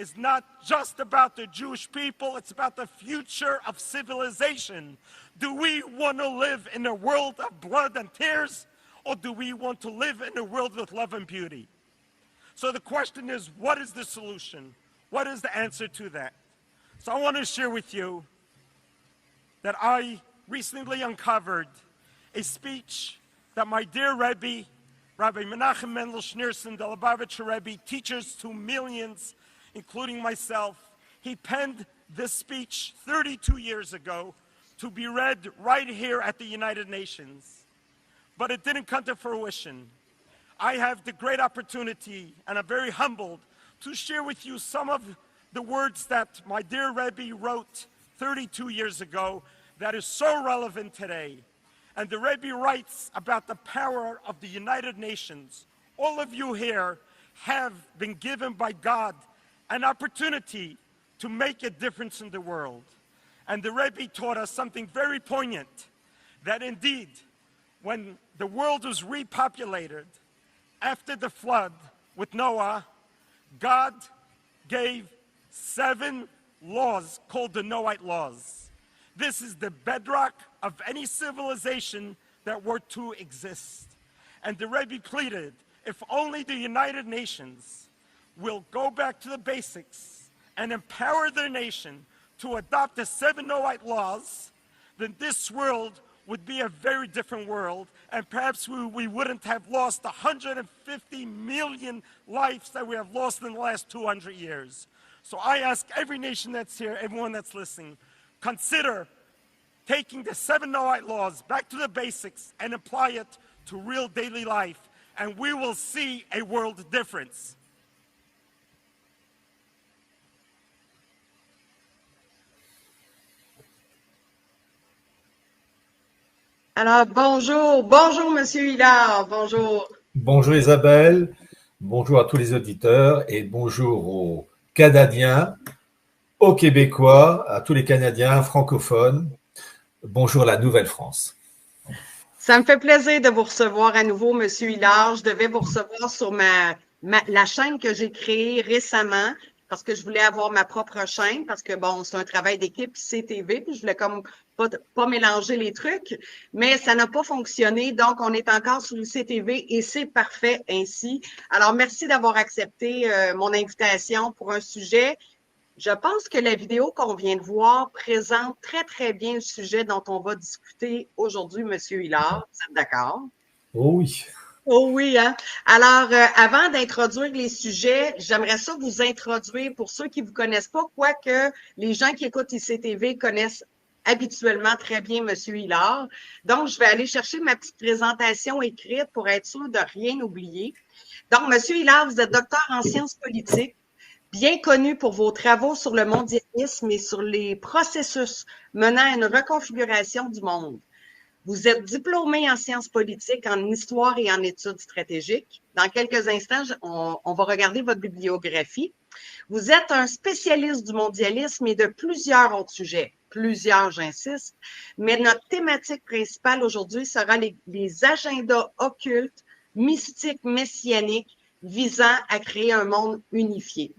is not just about the Jewish people, it's about the future of civilization. Do we want to live in a world of blood and tears, or do we want to live in a world with love and beauty? So the question is, what is the solution? What is the answer to that? So I want to share with you that I recently uncovered a speech that my dear Rebbe, Rabbi Menachem Mendel Schneerson, the Lubavitcher Rebbe, teaches to millions, including myself. He penned this speech 32 years ago to be read right here at the United Nations. But it didn't come to fruition. I have the great opportunity, and I'm very humbled, to share with you some of the words that my dear Rebbe wrote 32 years ago that is so relevant today. And the Rebbe writes about the power of the United Nations. All of you here have been given by God an opportunity to make a difference in the world. And the Rebbe taught us something very poignant, that indeed, when the world was repopulated after the flood with Noah, God gave 7 laws called the Noahide laws. This is the bedrock of any civilization that were to exist. And the Rebbe pleaded, if only the United Nations will go back to the basics and empower their nation to adopt the 7 Noahide laws, then this world would be a very different world, and perhaps we wouldn't have lost 150 million lives that we have lost in the last 200 years. So I ask every nation that's here, everyone that's listening, consider taking the 7 Noahide laws back to the basics and apply it to real daily life, and we will see a world difference. Alors, bonjour, Monsieur Hillard, bonjour. Bonjour Isabelle, bonjour à tous les auditeurs et bonjour aux Canadiens, aux Québécois, à tous les Canadiens francophones. Bonjour la Nouvelle-France. Ça me fait plaisir de vous recevoir à nouveau, Monsieur Hillard. Je devais vous recevoir sur la chaîne que j'ai créée récemment parce que je voulais avoir ma propre chaîne parce que, bon, c'est un travail d'équipe CTV, puis je voulais comme pas mélanger les trucs, mais ça n'a pas fonctionné, donc on est encore sur le CTV et c'est parfait ainsi. Alors, merci d'avoir accepté mon invitation pour un sujet. Je pense que la vidéo qu'on vient de voir présente très, très bien le sujet dont on va discuter aujourd'hui, Monsieur Hillard. Vous êtes d'accord? Oh oui. Oh oui, hein? Alors, avant d'introduire les sujets, j'aimerais ça vous introduire pour ceux qui ne vous connaissent pas, quoique les gens qui écoutent ICTV connaissent habituellement très bien Monsieur Hillard. Donc, je vais aller chercher ma petite présentation écrite pour être sûr de rien oublier. Donc, Monsieur Hillard, vous êtes docteur en sciences politiques, bien connu pour vos travaux sur le mondialisme et sur les processus menant à une reconfiguration du monde. Vous êtes diplômé en sciences politiques, en histoire et en études stratégiques. Dans quelques instants, on va regarder votre bibliographie. Vous êtes un spécialiste du mondialisme et de plusieurs autres sujets. Plusieurs, j'insiste. Mais notre thématique principale aujourd'hui sera les agendas occultes, mystiques, messianiques, visant à créer un monde unifié.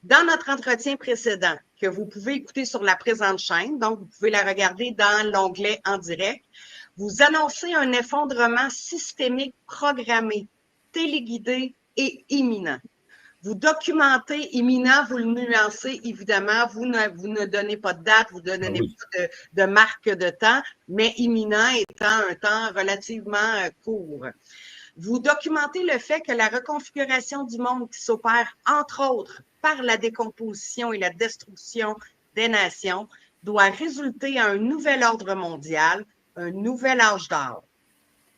Dans notre entretien précédent, que vous pouvez écouter sur la présente chaîne, donc vous pouvez la regarder dans l'onglet en direct, vous annoncez un effondrement systémique programmé, téléguidé et imminent. Vous documentez imminent, vous le nuancez évidemment, vous ne donnez pas de date, vous ne donnez pas de marque de temps, mais imminent étant un temps relativement court. Vous documentez le fait que la reconfiguration du monde qui s'opère, entre autres, par la décomposition et la destruction des nations, doit résulter à un nouvel ordre mondial, un nouvel âge d'or.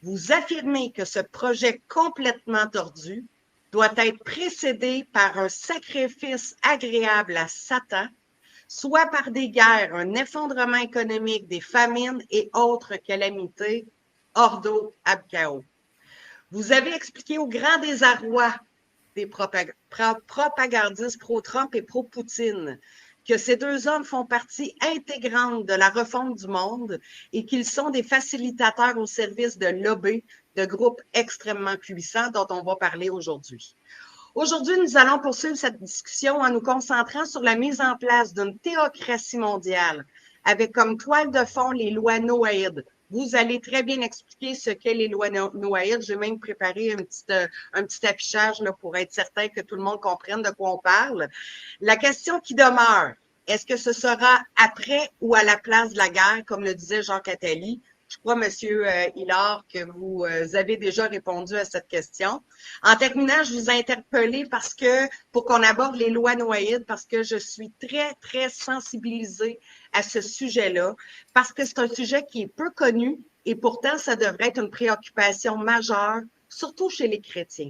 Vous affirmez que ce projet complètement tordu doit être précédé par un sacrifice agréable à Satan, soit par des guerres, un effondrement économique, des famines et autres calamités, ordo ab chaos. Vous avez expliqué au grand désarroi des propagandistes pro-Trump et pro-Poutine que ces deux hommes font partie intégrante de la refonte du monde et qu'ils sont des facilitateurs au service de lobbies, de groupes extrêmement puissants dont on va parler aujourd'hui. Aujourd'hui, nous allons poursuivre cette discussion en nous concentrant sur la mise en place d'une théocratie mondiale avec comme toile de fond les lois noaïdes. Vous allez très bien expliquer ce qu'est les lois noaïdes. J'ai même préparé un petit affichage là, pour être certain que tout le monde comprenne de quoi on parle. La question qui demeure, est-ce que ce sera après ou à la place de la guerre, comme le disait Jacques Attali? Je crois, Monsieur Hillard, que vous avez déjà répondu à cette question. En terminant, je vous ai interpellé parce que, pour qu'on aborde les lois noaïdes, parce que je suis très, très sensibilisée à ce sujet-là, parce que c'est un sujet qui est peu connu et pourtant, ça devrait être une préoccupation majeure, surtout chez les chrétiens,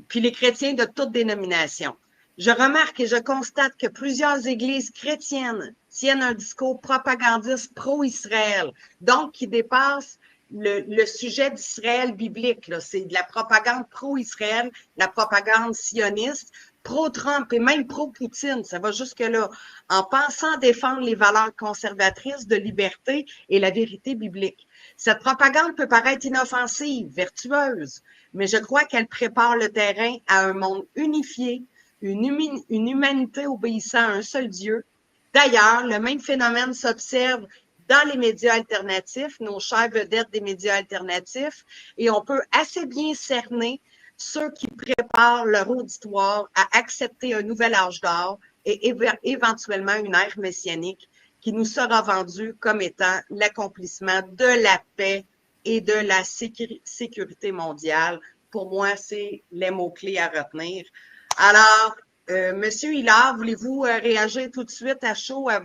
puis les chrétiens de toute dénomination. Je remarque et je constate que plusieurs églises chrétiennes tiennent un discours propagandiste pro-Israël, donc qui dépasse le sujet d'Israël biblique. C'est de la propagande pro-Israël, la propagande sioniste, pro-Trump et même pro-Poutine. Ça va jusque-là, en pensant défendre les valeurs conservatrices de liberté et la vérité biblique. Cette propagande peut paraître inoffensive, vertueuse, mais je crois qu'elle prépare le terrain à un monde unifié, une humanité obéissant à un seul Dieu. D'ailleurs, le même phénomène s'observe dans les médias alternatifs, nos chères vedettes des médias alternatifs, et on peut assez bien cerner ceux qui préparent leur auditoire à accepter un nouvel âge d'or et éventuellement une ère messianique qui nous sera vendue comme étant l'accomplissement de la paix et de la sécurité mondiale. Pour moi, c'est les mots-clés à retenir. Alors, Monsieur Hillard, voulez-vous réagir tout de suite à chaud à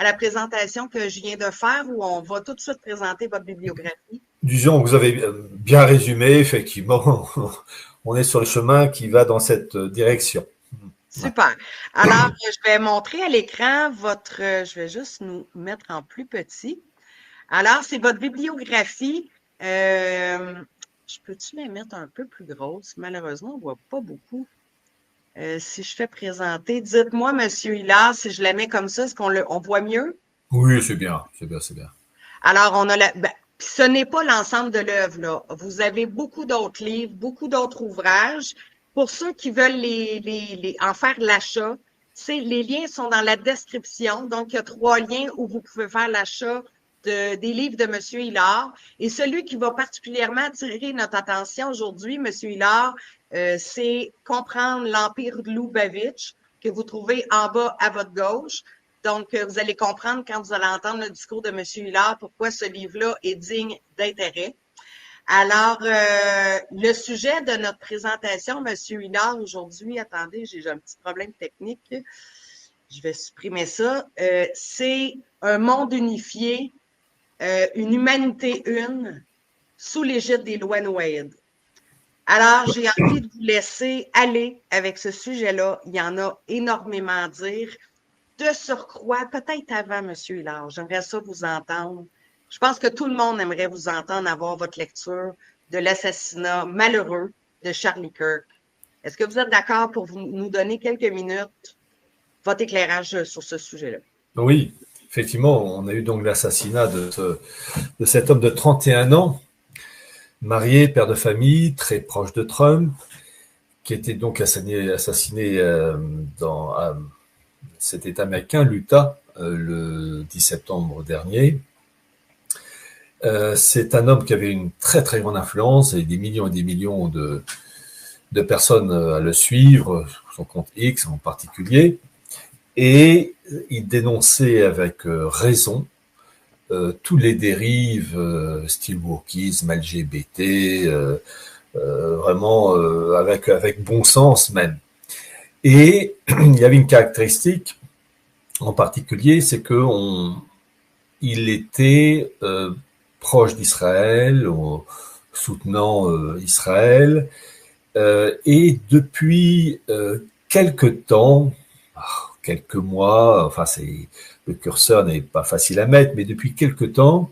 la présentation que je viens de faire ou on va tout de suite présenter votre bibliographie? Disons que vous avez bien résumé, effectivement, on est sur le chemin qui va dans cette direction. Super. Alors, je vais montrer à l'écran je vais juste nous mettre en plus petit. Alors, c'est votre bibliographie. Je peux-tu la mettre un peu plus grosse? Malheureusement, on ne voit pas beaucoup. Si je fais présenter, dites-moi, Monsieur Hillard, si je la mets comme ça, est-ce qu'on voit mieux? Oui, c'est bien, c'est bien, c'est bien. Alors, on a ce n'est pas l'ensemble de l'œuvre, là. Vous avez beaucoup d'autres livres, beaucoup d'autres ouvrages. Pour ceux qui veulent en faire l'achat, les liens sont dans la description. Donc, il y a 3 liens où vous pouvez faire l'achat des livres de M. Hillard. Et celui qui va particulièrement attirer notre attention aujourd'hui, M. Hillard, c'est Comprendre l'Empire de Lubavitch, que vous trouvez en bas à votre gauche. Donc, vous allez comprendre quand vous allez entendre le discours de M. Hillard pourquoi ce livre-là est digne d'intérêt. Alors, le sujet de notre présentation, M. Hillard, aujourd'hui, attendez, j'ai un petit problème technique. Je vais supprimer ça. C'est un monde unifié, une humanité une, sous l'égide des lois noaïdes. Alors, j'ai envie de vous laisser aller avec ce sujet-là. Il y en a énormément à dire. De surcroît, peut-être avant, M. Hillard, j'aimerais ça vous entendre. Je pense que tout le monde aimerait vous entendre avoir votre lecture de l'assassinat malheureux de Charlie Kirk. Est-ce que vous êtes d'accord pour nous donner quelques minutes votre éclairage sur ce sujet-là? Oui, effectivement, on a eu donc l'assassinat de cet homme de 31 ans, marié, père de famille, très proche de Trump, qui était donc assassiné dans cet État américain, l'Utah, le 10 septembre dernier. C'est un homme qui avait une très très grande influence et des millions de personnes à le suivre, son compte X en particulier, et il dénonçait avec raison tous les dérives, style wokisme, LGBT, vraiment avec bon sens même. Et il y avait une caractéristique en particulier, c'est il était proche d'Israël, soutenant Israël, et depuis quelques temps, quelques mois, enfin le curseur n'est pas facile à mettre, mais depuis quelques temps,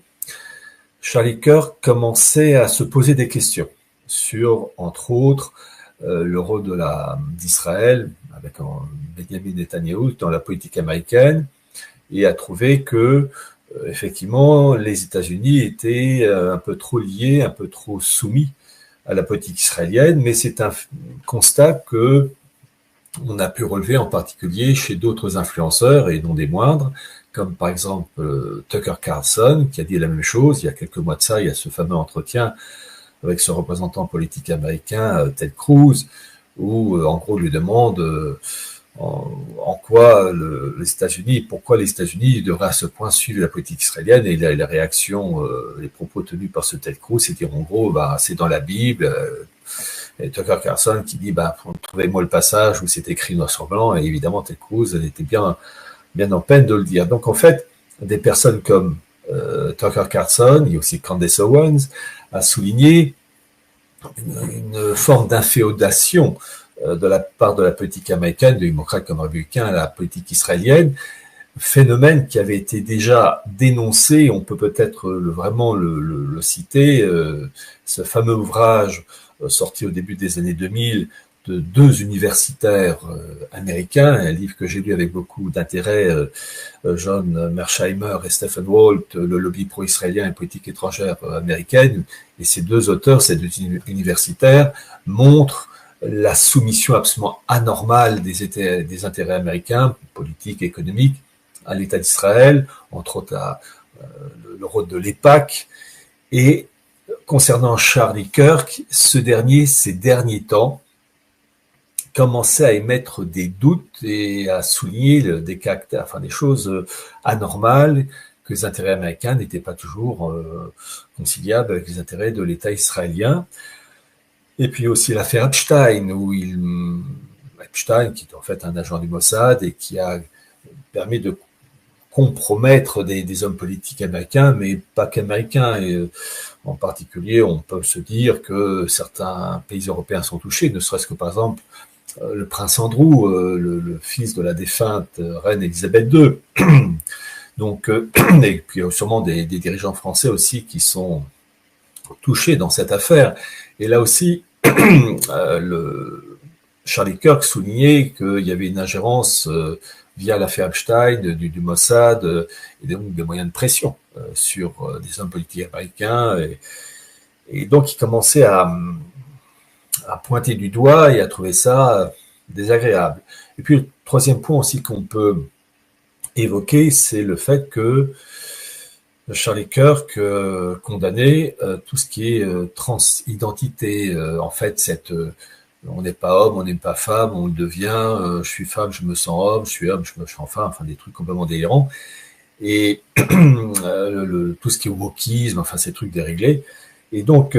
Charlie Kirk commençait à se poser des questions sur, entre autres, le rôle d'Israël avec Benjamin Netanyahu dans la politique américaine, et a trouvé que effectivement les États-Unis étaient un peu trop liés, un peu trop soumis à la politique israélienne, mais c'est un constat que on a pu relever en particulier chez d'autres influenceurs, et non des moindres, comme par exemple Tucker Carlson, qui a dit la même chose il y a quelques mois de ça. Il y a ce fameux entretien avec ce représentant politique américain, Ted Cruz, où en gros lui demande en quoi pourquoi les États-Unis devraient à ce point suivre la politique israélienne, et la réaction, les propos tenus par ce Ted Cruz, c'est dire en gros, c'est dans la Bible. Et Tucker Carlson qui dit, trouvez-moi le passage où c'est écrit noir sur blanc, et évidemment Ted Cruz était bien en peine de le dire. Donc en fait, des personnes comme Tucker Carlson, il y a aussi Candace Owens, a souligné une forme d'inféodation de la part de la politique américaine, de démocrates comme républicains, à la politique israélienne, phénomène qui avait été déjà dénoncé. On peut peut-être vraiment le citer, ce fameux ouvrage sorti au début des années 2000 de deux universitaires américains, un livre que j'ai lu avec beaucoup d'intérêt, John Mearsheimer et Stephen Walt, le lobby pro-israélien et politique étrangère américaine. Et ces deux auteurs, ces deux universitaires, montrent la soumission absolument anormale des intérêts américains, politiques, économiques, à l'État d'Israël, entre autres le rôle de l'EPAC. Et concernant Charlie Kirk, ce dernier, ces derniers temps, commençait à émettre des doutes et à souligner des caractères, des choses anormales, que les intérêts américains n'étaient pas toujours conciliables avec les intérêts de l'État israélien. Et puis aussi l'affaire Epstein, Epstein, qui est en fait un agent du Mossad et qui a permis de compromettre des hommes politiques américains, mais pas qu'américains. Et en particulier, on peut se dire que certains pays européens sont touchés, ne serait-ce que par exemple le prince Andrew, le fils de la défunte reine Elisabeth II. Donc, et puis sûrement des dirigeants français aussi qui sont touchés dans cette affaire. Et là aussi, Charlie Kirk soulignait qu'il y avait une ingérence via l'affaire Epstein du Mossad et donc des moyens de pression sur des hommes politiques américains. Et donc, il commençait à pointer du doigt et à trouver ça désagréable. Et puis, le troisième point aussi qu'on peut évoquer, c'est le fait que Charlie Kirk condamnait tout ce qui est transidentité. En fait, on n'est pas homme, on n'est pas femme, on le devient. Je suis femme, je me sens homme, je suis homme, je me sens femme. Enfin, des trucs complètement délirants. Et tout ce qui est wokisme, ces trucs déréglés. Et donc,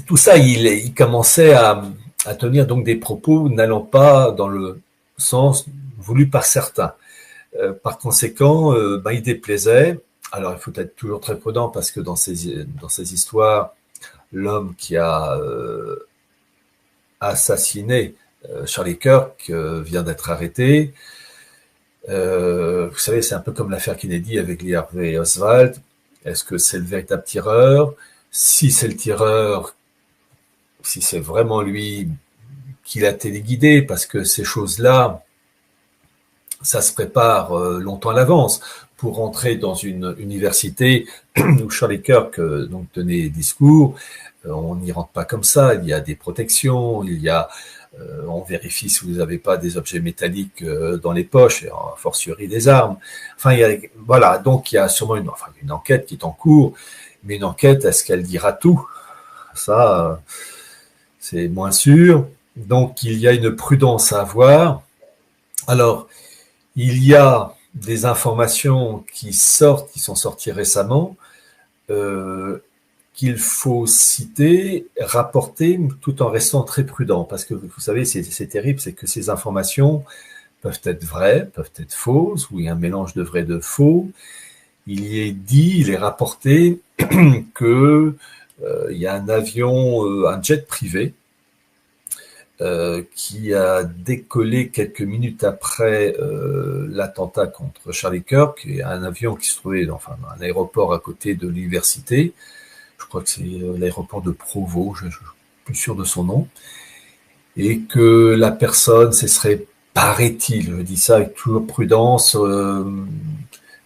tout ça, il commençait à tenir donc des propos n'allant pas dans le sens voulu par certains. Par conséquent, il déplaisait. Alors, il faut être toujours très prudent parce que dans ces histoires, l'homme qui a assassiné Charlie Kirk vient d'être arrêté. Vous savez, c'est un peu comme l'affaire Kennedy avec Lee Harvey Oswald. Est-ce que c'est le véritable tireur? Si c'est le tireur, si c'est vraiment lui qui l'a téléguidé, parce que ces choses-là, ça se prépare longtemps à l'avance. Pour rentrer dans une université où Charlie Kirk donc tenait des discours, on n'y rentre pas comme ça. Il y a des protections, on vérifie si vous n'avez pas des objets métalliques dans les poches, et a fortiori des armes. Voilà, donc il y a sûrement une enquête qui est en cours, mais une enquête, est-ce qu'elle dira tout? Ça, c'est moins sûr. Donc il y a une prudence à avoir. Alors, il y a des informations qui sont sorties récemment, qu'il faut citer, rapporter, tout en restant très prudent. Parce que, vous savez, c'est terrible, c'est que ces informations peuvent être vraies, peuvent être fausses, ou il y a un mélange de vrai et de faux. Il est rapporté que il y a un avion, un jet privé, qui a décollé quelques minutes après l'attentat contre Charlie Kirk, et un avion qui se trouvait dans un aéroport à côté de l'université. Je crois que c'est l'aéroport de Provo, je ne suis plus sûr de son nom, et que la personne, ce serait, paraît-il, je dis ça avec toujours prudence,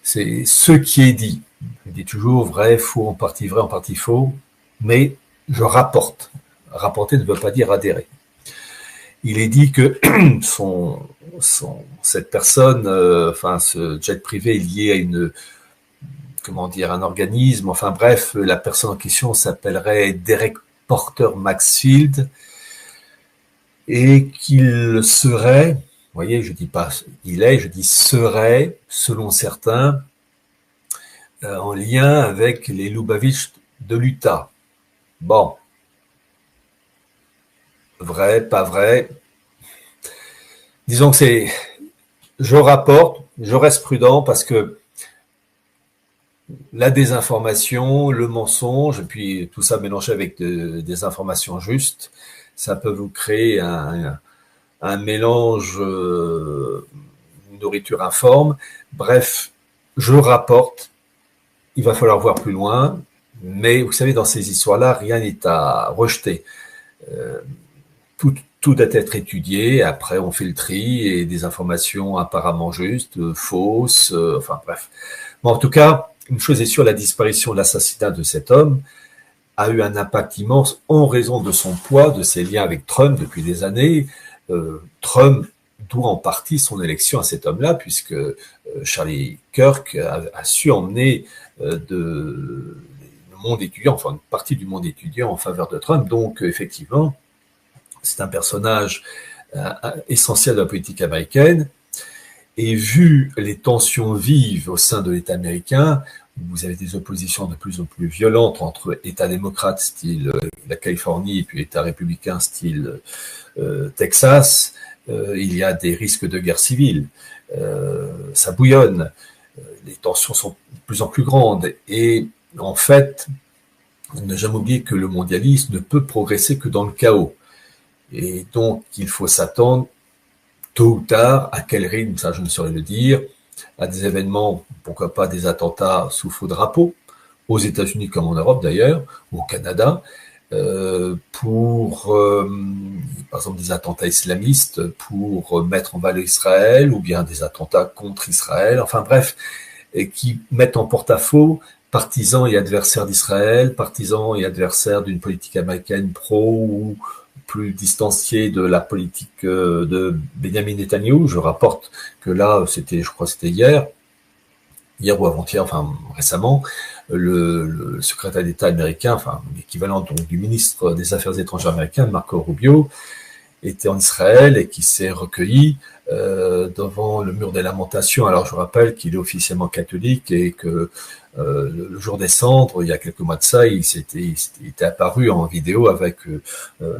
c'est ce qui est dit. Je dis toujours vrai, faux, en partie vrai, en partie faux, mais je rapporte. Rapporter ne veut pas dire adhérer. Il est dit que cette personne, enfin ce jet privé est lié à un organisme, enfin bref, la personne en question s'appellerait Derek Porter Maxfield et qu'il serait, vous voyez, je dis pas il est, je dis serait, selon certains, en lien avec les Lubavitch de l'Utah. Bon. Vrai, pas vrai. Disons que je rapporte, je reste prudent parce que la désinformation, le mensonge, et puis tout ça mélangé avec des informations justes, ça peut vous créer un mélange, une nourriture informe. Bref, je rapporte, il va falloir voir plus loin, mais vous savez, dans ces histoires-là, rien n'est à rejeter. Tout doit être étudié, après on fait le tri et des informations apparemment justes, fausses, enfin bref. Bon, en tout cas, une chose est sûre, la disparition, l'assassinat de cet homme a eu un impact immense en raison de son poids, de ses liens avec Trump depuis des années. Trump doit en partie son élection à cet homme-là, puisque Charlie Kirk a su emmener le monde étudiant, enfin une partie du monde étudiant en faveur de Trump. Donc effectivement, c'est un personnage essentiel de la politique américaine. Et vu les tensions vives au sein de l'État américain, vous avez des oppositions de plus en plus violentes entre États démocrates, style la Californie, et puis États républicains, style Texas, il y a des risques de guerre civile. Ça bouillonne, les tensions sont de plus en plus grandes. Et en fait, ne jamais oublier que le mondialisme ne peut progresser que dans le chaos. Et donc, il faut s'attendre, tôt ou tard, à quel rythme, ça je ne saurais le dire, à des événements, pourquoi pas des attentats sous faux drapeau, aux États-Unis comme en Europe d'ailleurs, ou au Canada, par exemple des attentats islamistes pour mettre en valeur Israël, ou bien des attentats contre Israël, enfin bref, et qui mettent en porte-à-faux partisans et adversaires d'Israël, partisans et adversaires d'une politique américaine pro ou plus distancié de la politique de Benjamin Netanyahu. Je rapporte que là, je crois que c'était hier ou avant-hier, enfin récemment, le secrétaire d'État américain, enfin l'équivalent donc du ministre des Affaires étrangères américain, Marco Rubio, était en Israël et qui s'est recueilli devant le mur des lamentations. Alors je rappelle qu'il est officiellement catholique et que le jour des cendres, il y a quelques mois de ça, il était apparu en vidéo avec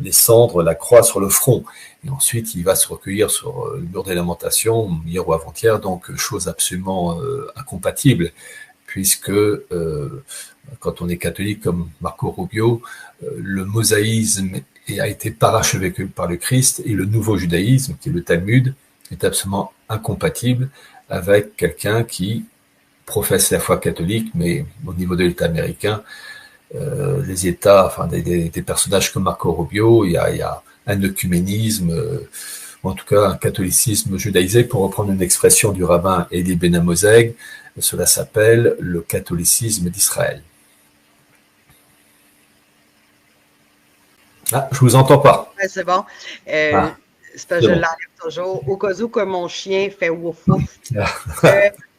les cendres, la croix sur le front. Et ensuite, il va se recueillir sur le mur des lamentations, hier ou avant-hier, donc chose absolument incompatible, puisque quand on est catholique comme Marco Rubio, le mosaïsme a été parachevé par le Christ, et le nouveau judaïsme, qui est le Talmud, est absolument incompatible avec quelqu'un qui professe la foi catholique, mais au niveau de l'État américain, les États, enfin des personnages comme Marco Rubio, il y a un œcuménisme, ou en tout cas un catholicisme judaïsé, pour reprendre une expression du rabbin Elie Ben Amozeg, cela s'appelle le catholicisme d'Israël. Ah, je vous entends pas. Ouais, c'est bon. C'est parce que je l'enlève toujours. Au cas où que mon chien fait ouf ouf.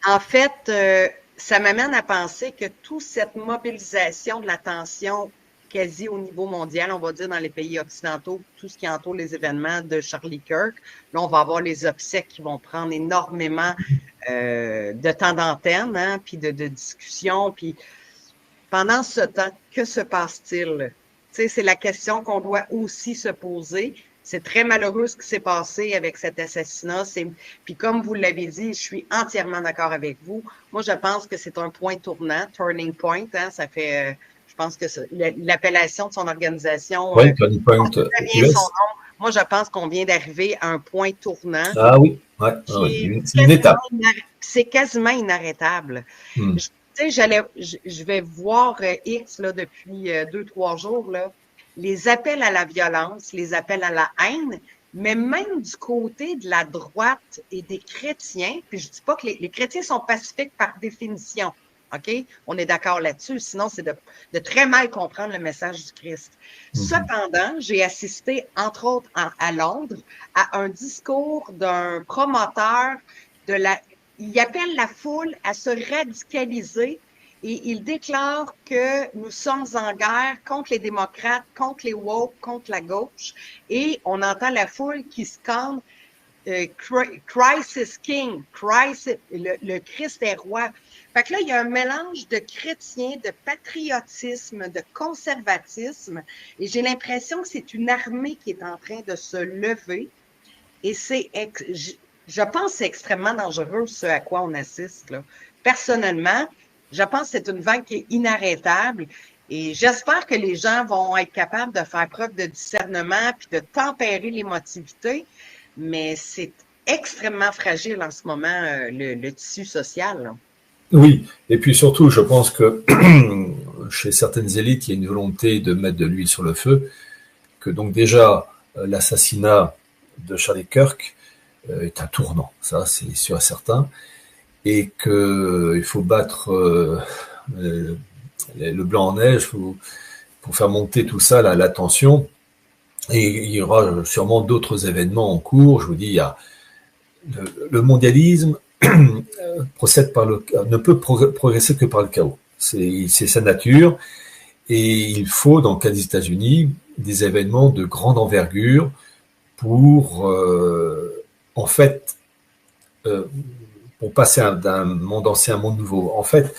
En fait, ça m'amène à penser que toute cette mobilisation de l'attention quasi au niveau mondial, on va dire dans les pays occidentaux, tout ce qui entoure les événements de Charlie Kirk, là, on va avoir les obsèques qui vont prendre énormément de temps d'antenne, hein, puis de discussion. Puis pendant ce temps, que se passe-t-il? Tu sais, c'est la question qu'on doit aussi se poser. C'est très malheureux ce qui s'est passé avec cet assassinat. Puis comme vous l'avez dit, je suis entièrement d'accord avec vous. Moi, je pense que c'est un point tournant, turning point. Hein, ça fait, je pense que l'appellation de son organisation. Oui, turning point. Moi, je pense qu'on vient d'arriver à un point tournant. Ah oui, ouais, c'est une étape. C'est quasiment inarrêtable. Tu sais, je vais voir X là, depuis 2-3 jours, là. Les appels à la violence, les appels à la haine, mais même du côté de la droite et des chrétiens, puis je dis pas que les chrétiens sont pacifiques par définition, OK? On est d'accord là-dessus. Sinon, c'est de très mal comprendre le message du Christ. Cependant, j'ai assisté, entre autres, à Londres, à un discours d'un promoteur il appelle la foule à se radicaliser et il déclare que nous sommes en guerre contre les démocrates, contre les woke, contre la gauche. Et on entend la foule qui scande Christ is King, le Christ est roi. Fait que là, il y a un mélange de chrétiens, de patriotisme, de conservatisme, et j'ai l'impression que c'est une armée qui est en train de se lever, et je pense que c'est extrêmement dangereux ce à quoi on assiste, là. Personnellement, je pense que c'est une vague qui est inarrêtable, et j'espère que les gens vont être capables de faire preuve de discernement puis de tempérer l'émotivité. Mais c'est extrêmement fragile en ce moment, le tissu social, là. Oui, et puis surtout, je pense que chez certaines élites, il y a une volonté de mettre de l'huile sur le feu, que donc déjà, l'assassinat de Charlie Kirk est un tournant, ça c'est sûr et certain, et qu'il faut battre le blanc en neige pour faire monter tout ça, la tension. Et il y aura sûrement d'autres événements en cours. Je vous dis, il y a le mondialisme ne peut progresser que par le chaos. C'est sa nature. Et il faut, dans le cas des États-Unis, des événements de grande envergure pour, en fait, pour passer d'un monde ancien à un monde nouveau. En fait,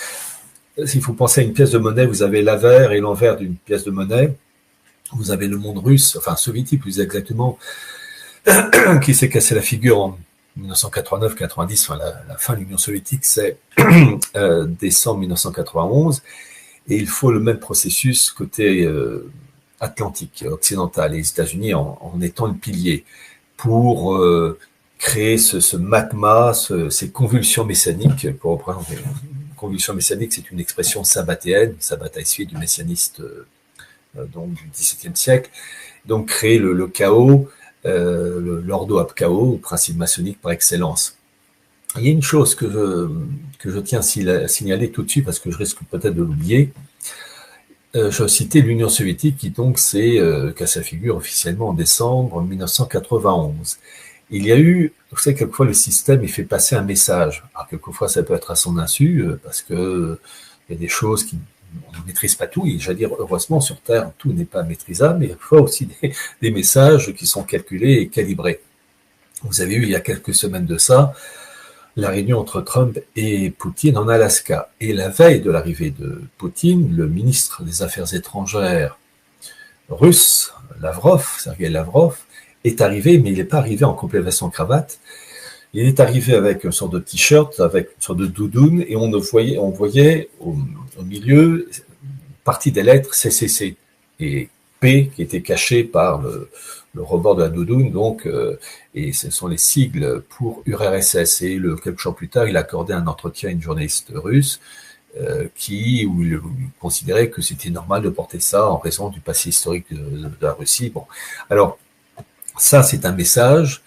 s'il faut penser à une pièce de monnaie, vous avez l'avers et l'envers d'une pièce de monnaie. Vous avez le monde russe, enfin soviétique plus exactement, qui s'est cassé la figure en 1989-90, enfin la fin de l'Union soviétique, c'est décembre 1991, et il faut le même processus côté atlantique, occidental, et les États-Unis en étant le pilier, pour créer ce magma, ces convulsions messianiques, pour représenter. Convulsion messianique, c'est une expression sabbatéenne, sabbat issu du messianiste donc du XVIIe siècle, donc créer le chaos, l'ordo ab chaos, principe maçonnique par excellence. Il y a une chose que je tiens à signaler tout de suite, parce que je risque peut-être de l'oublier. Je citais l'Union soviétique, qui donc s'est cassé la figure officiellement en décembre 1991. Il y a eu, vous savez, quelquefois le système, il fait passer un message. Alors quelquefois ça peut être à son insu, parce que il y a des choses on ne maîtrise pas tout, et j'allais dire, heureusement, sur Terre, tout n'est pas maîtrisable, mais il faut aussi des messages qui sont calculés et calibrés. Vous avez eu, il y a quelques semaines de ça, la réunion entre Trump et Poutine en Alaska. Et la veille de l'arrivée de Poutine, le ministre des Affaires étrangères russe, Sergei Lavrov, est arrivé, mais il n'est pas arrivé en complet veston cravate. Il est arrivé avec une sorte de t-shirt, avec une sorte de doudoune, et on voyait au milieu partie des lettres CCC et P qui était caché par le rebord de la doudoune, donc, et ce sont les sigles pour URSS. Et quelques jours plus tard, il accordait un entretien à une journaliste russe où il considérait que c'était normal de porter ça en raison du passé historique de la Russie. Bon, alors ça, c'est un message.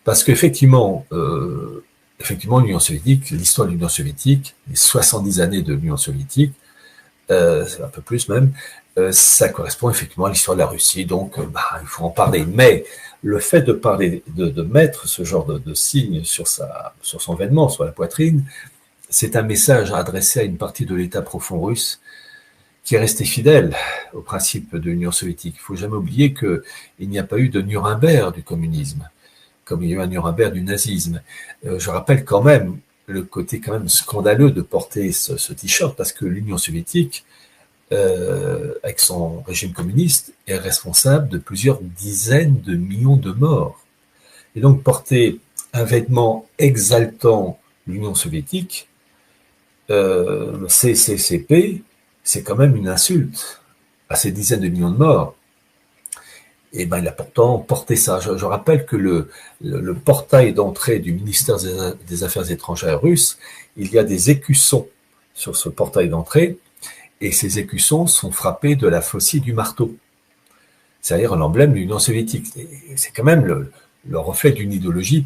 Parce qu'effectivement, l'Union soviétique, l'histoire de l'Union soviétique, les 70 années de l'Union soviétique, un peu plus même, ça correspond effectivement à l'histoire de la Russie. Donc, il faut en parler. Mais le fait de parler, de mettre ce genre de signe sur son vêtement, sur la poitrine, c'est un message adressé à une partie de l'État profond russe qui est resté fidèle au principe de l'Union soviétique. Il ne faut jamais oublier qu'il n'y a pas eu de Nuremberg du communisme, comme il y a eu un Nuremberg du nazisme. Je rappelle quand même le côté quand même scandaleux de porter ce t-shirt, parce que l'Union soviétique, avec son régime communiste, est responsable de plusieurs dizaines de millions de morts. Et donc porter un vêtement exaltant l'Union soviétique, le CCCP, c'est quand même une insulte à ces dizaines de millions de morts. Et il a pourtant porté ça. Je rappelle que le portail d'entrée du ministère des Affaires étrangères russe, il y a des écussons sur ce portail d'entrée, et ces écussons sont frappés de la faucille du marteau, c'est-à-dire l'emblème de l'Union soviétique. C'est quand même le reflet d'une idéologie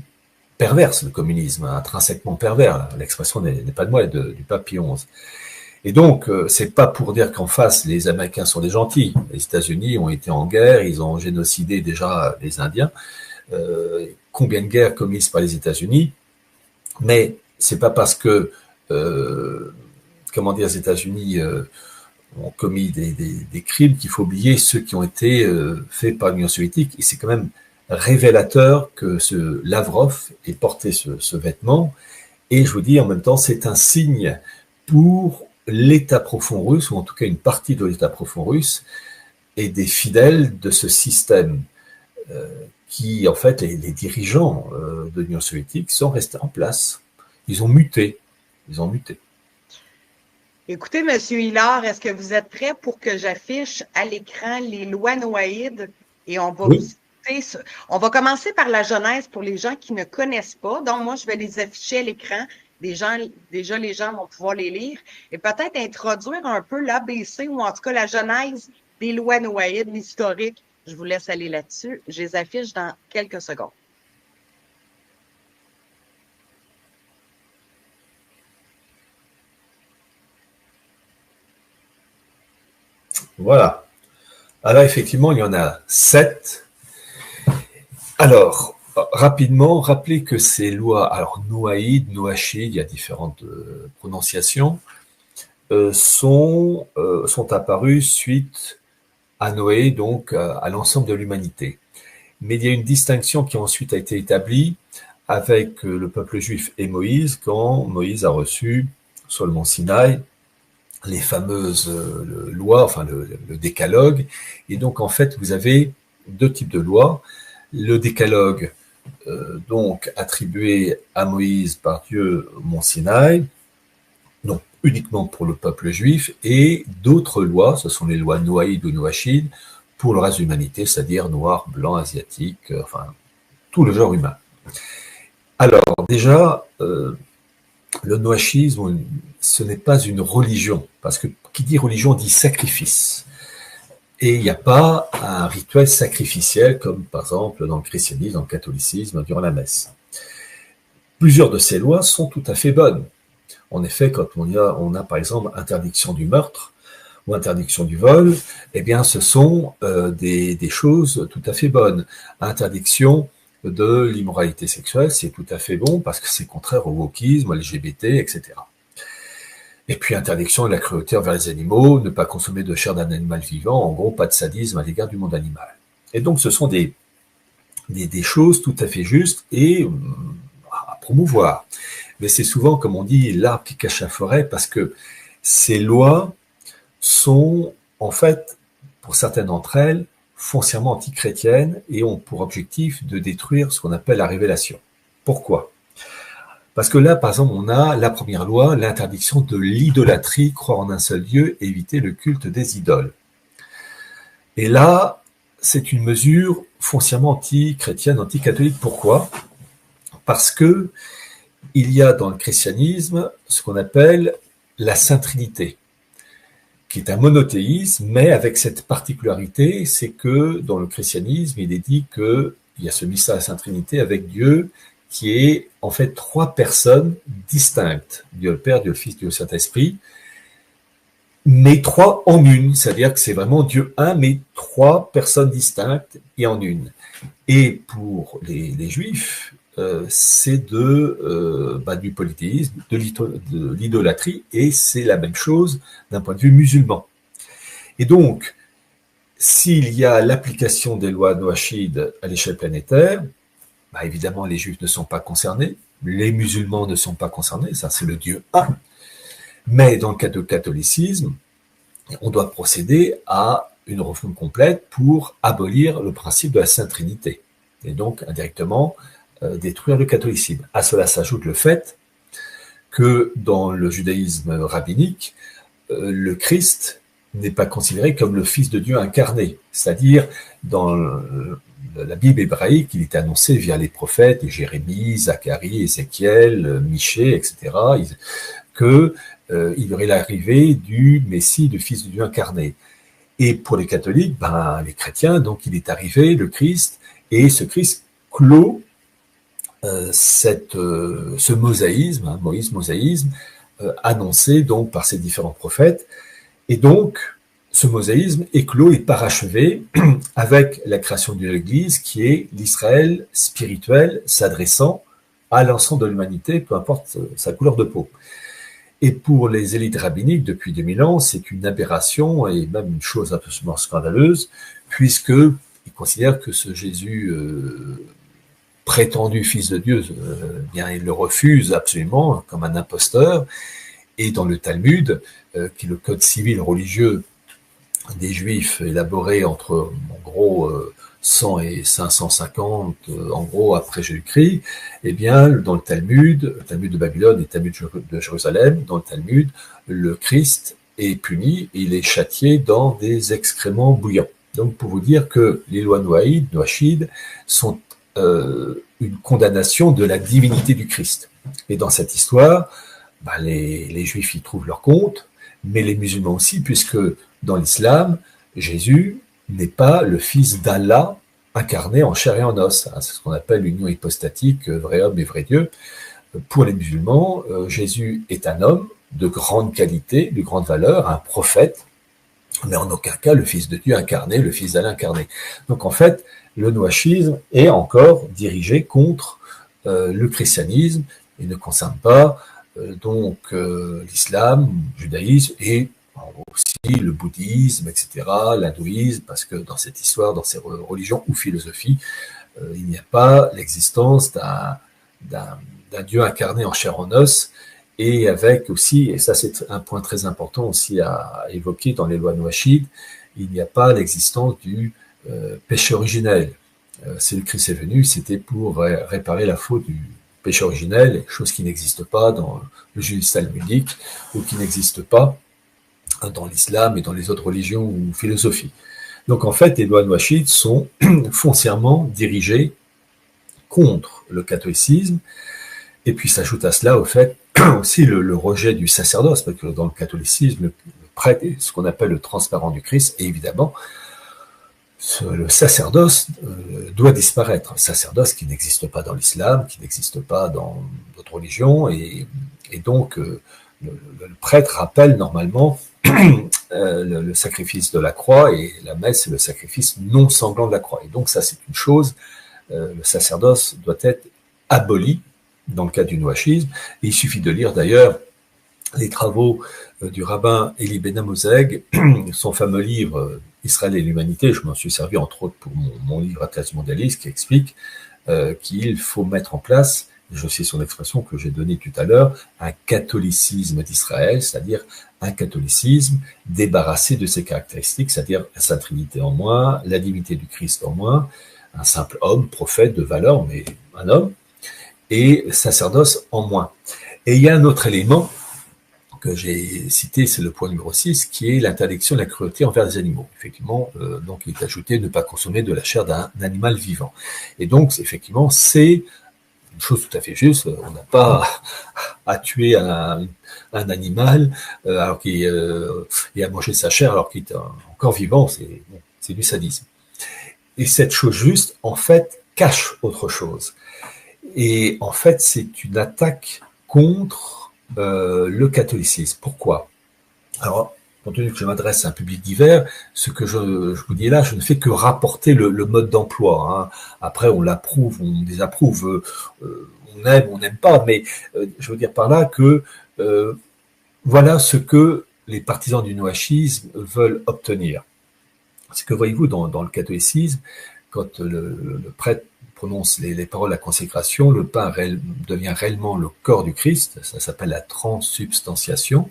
perverse, le communisme, intrinsèquement pervers. L'expression n'est pas de moi, du pape Pie XI. Et donc, c'est pas pour dire qu'en face, les Américains sont des gentils. Les États-Unis ont été en guerre, ils ont génocidé déjà les Indiens. Combien de guerres commises par les États-Unis? Mais c'est pas parce que, les États-Unis ont commis des crimes qu'il faut oublier ceux qui ont été faits par l'Union soviétique. Et c'est quand même révélateur que ce Lavrov ait porté ce vêtement. Et je vous dis, en même temps, c'est un signe pour l'État profond russe, ou en tout cas une partie de l'État profond russe, et des fidèles de ce système qui, en fait, les dirigeants de l'Union soviétique sont restés en place. Ils ont muté. Écoutez, Monsieur Hillard, est-ce que vous êtes prêt pour que j'affiche à l'écran les lois noaïdes et on va Oui. On va commencer par la genèse pour les gens qui ne connaissent pas. Donc, moi, je vais les afficher à l'écran. Déjà, les gens vont pouvoir les lire et peut-être introduire un peu l'ABC ou en tout cas la genèse des lois noaïdes, l'historique. Je vous laisse aller là-dessus. Je les affiche dans quelques secondes. Voilà. Alors, effectivement, il y en a 7. Alors, rapidement, rappelez que ces lois, alors noaïdes, noachide, il y a différentes prononciations, sont apparues suite à Noé, donc à l'ensemble de l'humanité. Mais il y a une distinction qui ensuite a été établie avec le peuple juif et Moïse, quand Moïse a reçu sur le mont Sinaï les fameuses lois, enfin le décalogue. Et donc, en fait, vous avez deux types de lois. Le décalogue, donc attribué à Moïse par Dieu au mont Sinaï, donc uniquement pour le peuple juif, et d'autres lois, ce sont les lois noaïdes ou noachides, pour le reste de l'humanité, c'est-à-dire noir, blanc, asiatique, enfin, tout le genre humain. Alors, déjà, le noachisme, ce n'est pas une religion, parce que qui dit religion dit sacrifice. Et il n'y a pas un rituel sacrificiel, comme par exemple dans le christianisme, dans le catholicisme, durant la messe. Plusieurs de ces lois sont tout à fait bonnes. En effet, quand on a par exemple interdiction du meurtre ou interdiction du vol, eh bien ce sont des choses tout à fait bonnes. Interdiction de l'immoralité sexuelle, c'est tout à fait bon parce que c'est contraire au wokisme, au LGBT, etc. Et puis interdiction de la cruauté envers les animaux, ne pas consommer de chair d'un animal vivant, en gros pas de sadisme à l'égard du monde animal. Et donc ce sont des choses tout à fait justes et à promouvoir. Mais c'est souvent, comme on dit, l'arbre qui cache la forêt, parce que ces lois sont, en fait, pour certaines d'entre elles, foncièrement antichrétiennes et ont pour objectif de détruire ce qu'on appelle la révélation. Pourquoi ? Parce que là, par exemple, on a la première loi, l'interdiction de l'idolâtrie, croire en un seul Dieu, éviter le culte des idoles. Et là, c'est une mesure foncièrement anti-chrétienne, anti-catholique. Pourquoi ? Parce que il y a dans le christianisme ce qu'on appelle la Sainte Trinité, qui est un monothéisme, mais avec cette particularité, c'est que dans le christianisme, il est dit qu'il y a ce mystère de la Sainte Trinité avec Dieu, qui est en fait trois personnes distinctes, Dieu le Père, Dieu le Fils, Dieu le Saint-Esprit, mais trois en une, c'est-à-dire que c'est vraiment Dieu un, mais trois personnes distinctes et en une. Et pour les Juifs, c'est du polythéisme, de l'idolâtrie, et c'est la même chose d'un point de vue musulman. Et donc, s'il y a l'application des lois noachides à l'échelle planétaire, évidemment, les Juifs ne sont pas concernés, les musulmans ne sont pas concernés, ça c'est le Dieu un. Mais dans le cas du catholicisme, on doit procéder à une refonte complète pour abolir le principe de la Sainte Trinité, et donc indirectement détruire le catholicisme. À cela s'ajoute le fait que dans le judaïsme rabbinique, le Christ n'est pas considéré comme le Fils de Dieu incarné, c'est-à-dire dans la Bible hébraïque, il est annoncé via les prophètes, Jérémie, Zacharie, Ézéchiel, Michée, etc., qu'il y aurait l'arrivée du Messie, du Fils de Dieu incarné. Et pour les catholiques, les chrétiens, donc il est arrivé, le Christ, et ce Christ clôt ce mosaïsme, mosaïsme, annoncé donc par ces différents prophètes. Et donc, ce mosaïsme est clos et parachevé avec la création de l'Église, qui est l'Israël spirituel s'adressant à l'ensemble de l'humanité, peu importe sa couleur de peau. Et pour les élites rabbiniques, depuis 2000 ans, c'est une aberration et même une chose absolument scandaleuse, puisqu'ils considèrent que ce Jésus prétendu fils de Dieu, bien, ils le refusent absolument comme un imposteur. Et dans le Talmud, qui est le code civil religieux des Juifs élaboré entre, en gros, 100 et 550, en gros, après Jésus-Christ, eh bien, dans le Talmud de Babylone et le Talmud de Jérusalem, dans le Talmud, le Christ est puni, il est châtié dans des excréments bouillants. Donc, pour vous dire que les lois noachides sont une condamnation de la divinité du Christ. Et dans cette histoire, les Juifs y trouvent leur compte, mais les musulmans aussi, puisque dans l'islam, Jésus n'est pas le fils d'Allah incarné en chair et en os. C'est ce qu'on appelle l'union hypostatique, vrai homme et vrai Dieu. Pour les musulmans, Jésus est un homme de grande qualité, de grande valeur, un prophète, mais en aucun cas le fils de Dieu incarné, le fils d'Allah incarné. Donc en fait, le noachisme est encore dirigé contre le christianisme et ne concerne pas l'islam, le judaïsme et aussi le bouddhisme, etc., l'hindouisme, parce que dans cette histoire, dans ces religions ou philosophies, il n'y a pas l'existence d'un Dieu incarné en chair en os, et avec aussi, et ça c'est un point très important aussi à évoquer dans les lois noachides, il n'y a pas l'existence du péché originel. Si le Christ est venu, c'était pour réparer la faute du péché originel, chose qui n'existe pas dans le judaïsme talmudique ou qui n'existe pas dans l'islam et dans les autres religions ou philosophies. Donc en fait, les lois noachides sont foncièrement dirigées contre le catholicisme, et puis s'ajoute à cela au fait aussi le rejet du sacerdoce, parce que dans le catholicisme, le prêtre est ce qu'on appelle le transparent du Christ, et évidemment, le sacerdoce doit disparaître. Un sacerdoce qui n'existe pas dans l'islam, qui n'existe pas dans d'autres religions, et donc le prêtre rappelle normalement le sacrifice de la croix, et la messe c'est le sacrifice non sanglant de la croix. Et donc ça c'est une chose, le sacerdoce doit être aboli dans le cas du noachisme. Et il suffit de lire d'ailleurs les travaux du rabbin Eli Ben Amozeg, son fameux livre Israël et l'humanité. Je m'en suis servi entre autres pour mon livre Atlas mondialiste, qui explique qu'il faut mettre en place, je sais son expression que j'ai donnée tout à l'heure, un catholicisme d'Israël, c'est-à-dire un catholicisme débarrassé de ses caractéristiques, c'est-à-dire la Sainte Trinité en moins, la divinité du Christ en moins, un simple homme, prophète de valeur, mais un homme, et sacerdoce en moins. Et il y a un autre élément que j'ai cité, c'est le point numéro 6, qui est l'interdiction de la cruauté envers les animaux. Effectivement, donc il est ajouté ne pas consommer de la chair d'un animal vivant. Et donc, effectivement, c'est une chose tout à fait juste. On n'a pas à tuer un animal alors qu'il et à manger sa chair alors qu'il est encore vivant. C'est du sadisme. Et cette chose juste, en fait, cache autre chose. Et en fait, c'est une attaque contre le catholicisme. Pourquoi? Alors, compte tenu que je m'adresse à un public divers, ce que je vous dis là, je ne fais que rapporter le mode d'emploi. Après, on l'approuve, on désapprouve, on aime, on n'aime pas, mais je veux dire par là que voilà ce que les partisans du noachisme veulent obtenir. C'est que, voyez-vous, dans le catholicisme, quand le prêtre prononce les paroles de la consécration, le pain devient réellement le corps du Christ, ça s'appelle la transsubstantiation.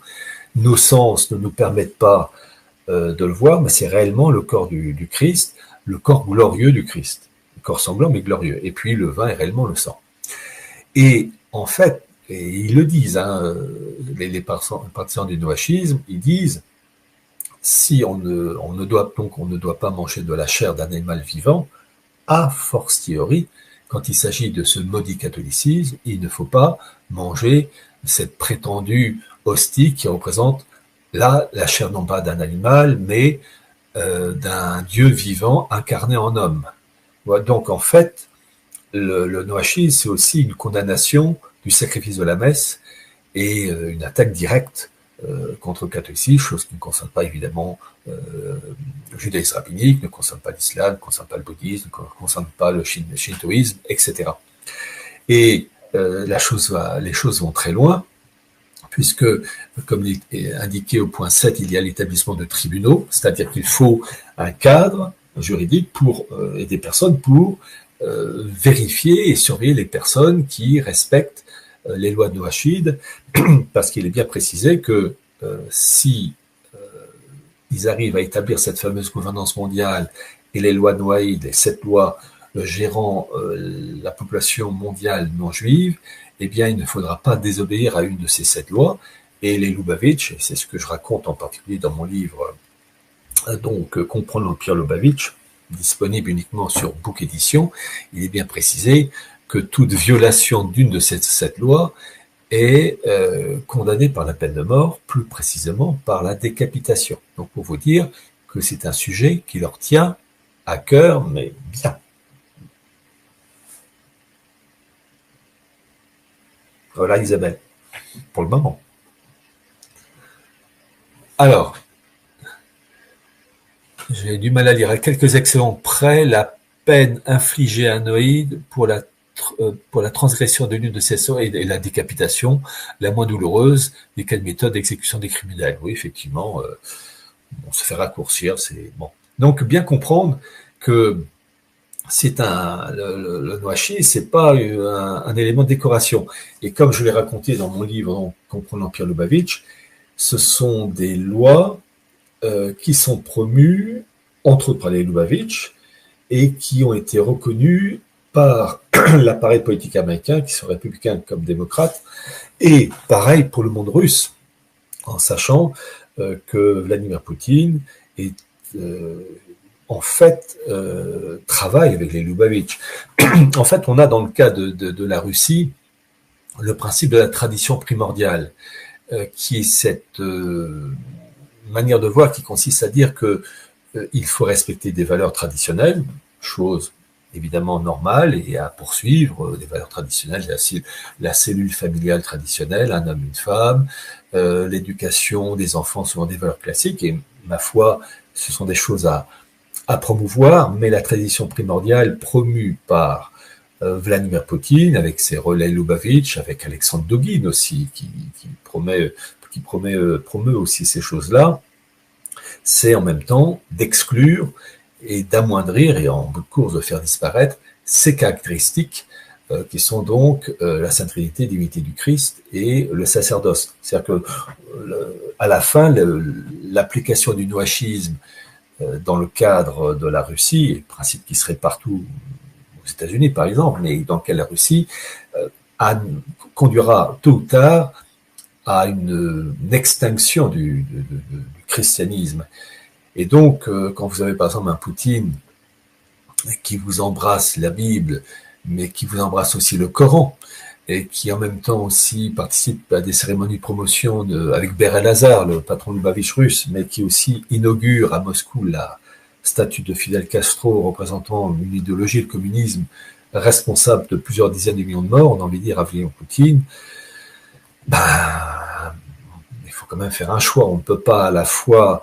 Nos sens ne nous permettent pas de le voir, mais c'est réellement le corps du Christ, le corps glorieux du Christ, le corps sanglant mais glorieux. Et puis le vin est réellement le sang. Et en fait, et ils le disent, les partisans du noachisme, ils disent, si on ne doit pas manger de la chair d'un animal vivant, a fortiori, quand il s'agit de ce maudit catholicisme, il ne faut pas manger cette prétendue hostie qui représente là la chair non pas d'un animal, mais d'un Dieu vivant incarné en homme. Voilà, donc en fait, le noachisme, c'est aussi une condamnation du sacrifice de la messe et une attaque directe contre le catholicisme, chose qui ne concerne pas évidemment le judaïsme rabbinique, ne concerne pas l'islam, ne concerne pas le bouddhisme, ne concerne pas le shintoïsme, etc. Et les choses vont très loin, puisque, comme indiqué au point 7, il y a l'établissement de tribunaux, c'est-à-dire qu'il faut un cadre juridique et des personnes pour vérifier et surveiller les personnes qui respectent les lois de Noachide, parce qu'il est bien précisé que si ils arrivent à établir cette fameuse gouvernance mondiale et les lois de Noaïd, les 7 lois gérant la population mondiale non juive, eh bien, il ne faudra pas désobéir à une de ces 7 lois. Et les Lubavitch, et c'est ce que je raconte en particulier dans mon livre, donc Comprendre l'Empire Lubavitch, disponible uniquement sur Book Édition, il est bien précisé que toute violation d'une de ces 7 lois est condamnée par la peine de mort, plus précisément par la décapitation. Donc pour vous dire que c'est un sujet qui leur tient à cœur, mais bien. Voilà Isabelle, pour le moment. Alors, j'ai du mal à lire. À quelques excellents près, la peine infligée à Noïd pour la transgression de l'une de ses sœurs et la décapitation, la moins douloureuse des quatre méthodes d'exécution des criminels. Oui, effectivement, on se fait raccourcir, c'est bon. Donc, bien comprendre que le Noachi, c'est pas un élément de décoration. Et comme je l'ai raconté dans mon livre, Comprendre l'Empire Lubavitch, ce sont des lois qui sont promues, entre autres par les Lubavitch, et qui ont été reconnues par l'appareil politique américain, qui sont républicains comme démocrates, et pareil pour le monde russe, en sachant que Vladimir Poutine est en fait travaille avec les Lubavitch. En fait, on a dans le cas de la Russie le principe de la tradition primordiale, qui est cette manière de voir qui consiste à dire que il faut respecter des valeurs traditionnelles, chose évidemment normale et à poursuivre, des valeurs traditionnelles, la cellule familiale traditionnelle, un homme, une femme, l'éducation des enfants selon des valeurs classiques, et ma foi, ce sont des choses à promouvoir, mais la tradition primordiale promue par Vladimir Poutine, avec ses relais Lubavitch, avec Alexandre Dugin aussi, qui promeut aussi ces choses-là, c'est en même temps d'exclure et d'amoindrir, et en bout de course de faire disparaître, ces caractéristiques qui sont donc la Sainte Trinité, l'unité du Christ et le sacerdoce. C'est-à-dire que à la fin, l'application du noachisme dans le cadre de la Russie, et principe qui serait partout aux États-Unis par exemple, mais dans lequel la Russie conduira tôt ou tard à une extinction du christianisme. Et donc, quand vous avez par exemple un Poutine qui vous embrasse la Bible, mais qui vous embrasse aussi le Coran, et qui en même temps aussi participe à des cérémonies de promotion avec Ber El-Hazar, le patron Lubavitch russe, mais qui aussi inaugure à Moscou la statue de Fidel Castro représentant une idéologie, le communisme, responsable de plusieurs dizaines de millions de morts, on a envie de dire à Vladimir Poutine, il faut quand même faire un choix. On ne peut pas à la fois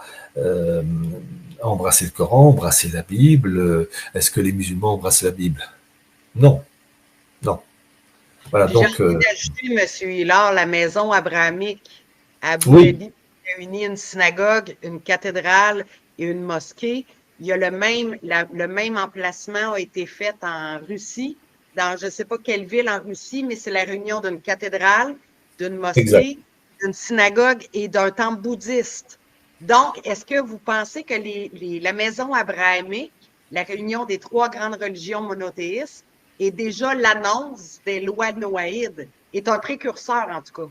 embrasser le Coran, embrasser la Bible. Est-ce que les musulmans embrassent la Bible? Non. Non. Voilà, donc. J'ai envie d'ajouter, M. Hillard, la maison abrahamique à Abu Dhabi réunit une synagogue, une cathédrale et une mosquée. Il y a le même emplacement a été fait en Russie, dans je ne sais pas quelle ville en Russie, mais c'est la réunion d'une cathédrale, d'une mosquée, d'une synagogue et d'un temple bouddhiste. Donc, est-ce que vous pensez que la maison abrahamique, la réunion des 3 grandes religions monothéistes, est déjà l'annonce des lois noaïdes, est un précurseur en tout cas?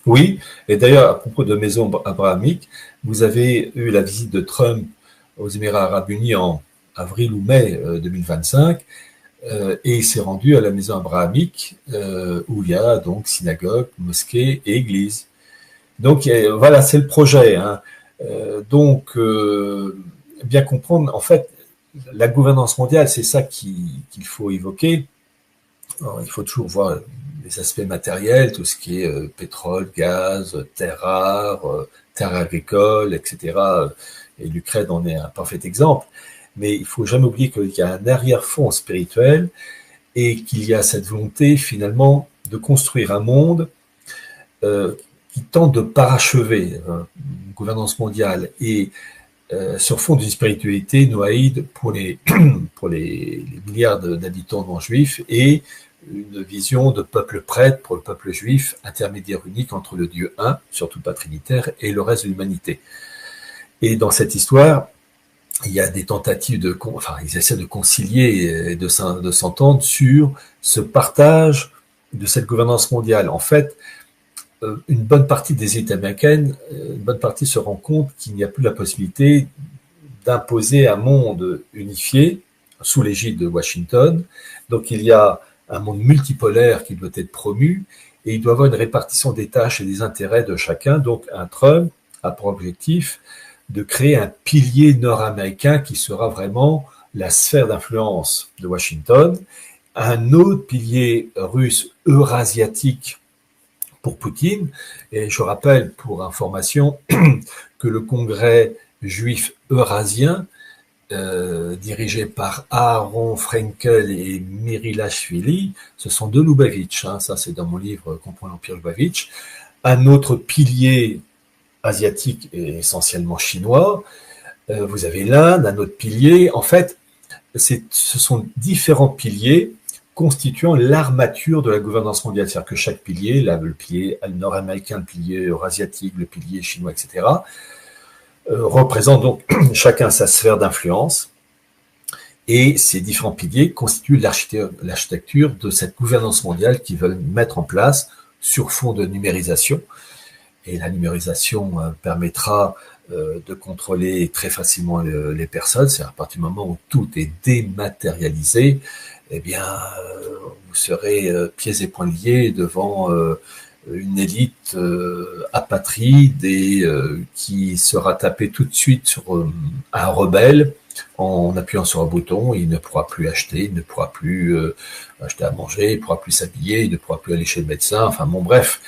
Oui, et d'ailleurs, à propos de maison abrahamique, vous avez eu la visite de Trump aux Émirats arabes unis en avril ou mai 2025, et il s'est rendu à la maison abrahamique où il y a donc synagogue, mosquée et église. Donc voilà, c'est le projet. Hein. Donc, bien comprendre, en fait, la gouvernance mondiale, c'est ça qu'il faut évoquer. Alors, il faut toujours voir les les aspects matériels, tout ce qui est pétrole, gaz, terres rares, terres agricoles, etc. Et l'Ukraine en est un parfait exemple. Mais il faut jamais oublier qu'il y a un arrière-fond spirituel et qu'il y a cette volonté finalement de construire un monde qui tente de parachever une gouvernance mondiale et sur fond d'une spiritualité noaïde pour les milliards d'habitants non juifs et une vision de peuple prêtre pour le peuple juif, intermédiaire unique entre le Dieu un, surtout pas trinitaire, et le reste de l'humanité. Et dans cette histoire, il y a des tentatives ils essaient de concilier et de s'entendre sur ce partage de cette gouvernance mondiale. En fait, une bonne partie des élites américaines, une bonne partie se rend compte qu'il n'y a plus la possibilité d'imposer un monde unifié sous l'égide de Washington. Donc il y a un monde multipolaire qui doit être promu et il doit y avoir une répartition des tâches et des intérêts de chacun. Donc un Trump a pour objectif de créer un pilier nord-américain qui sera vraiment la sphère d'influence de Washington, un autre pilier russe eurasiatique pour Poutine. Et je rappelle, pour information, que le congrès juif eurasien, dirigé par Aaron Frenkel et Mirilashvili, ce sont deux Lubavitch, ça c'est dans mon livre Comprendre l'Empire Lubavitch, un autre pilier asiatique et essentiellement chinois, vous avez l'Inde, un autre pilier, en fait, ce sont différents piliers constituant l'armature de la gouvernance mondiale. C'est-à-dire que chaque pilier, le pilier nord-américain, le pilier eurasiatique, le pilier chinois, etc., représente donc chacun sa sphère d'influence. Et ces différents piliers constituent l'architecture de cette gouvernance mondiale qu'ils veulent mettre en place sur fond de numérisation. Et la numérisation permettra de contrôler très facilement les personnes. C'est à partir du moment où tout est dématérialisé, eh bien, vous serez pieds et poings liés devant une élite apatride et qui sera tapée tout de suite sur un rebelle en appuyant sur un bouton. Il ne pourra plus acheter, il ne pourra plus acheter à manger, il ne pourra plus s'habiller, il ne pourra plus aller chez le médecin. Enfin bon, bref,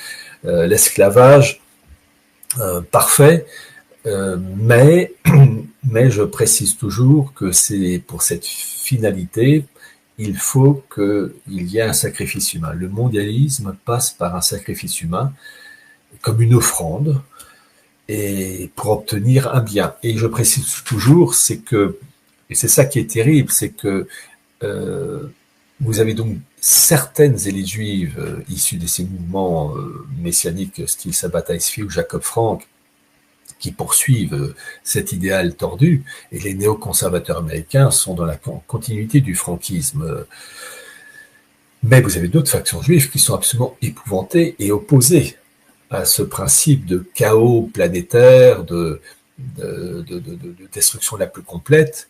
l'esclavage parfait. Mais je précise toujours que c'est pour cette finalité, il faut qu'il y ait un sacrifice humain. Le mondialisme passe par un sacrifice humain, comme une offrande, et pour obtenir un bien. Et je précise toujours, c'est que, et c'est ça qui est terrible, c'est que vous avez donc certaines élites juives issues de ces mouvements messianiques, style Sabbatai Tzvi ou Jacob Frank, qui poursuivent cet idéal tordu, et les néoconservateurs américains sont dans la continuité du franquisme. Mais vous avez d'autres factions juives qui sont absolument épouvantées et opposées à ce principe de chaos planétaire, de destruction la plus complète.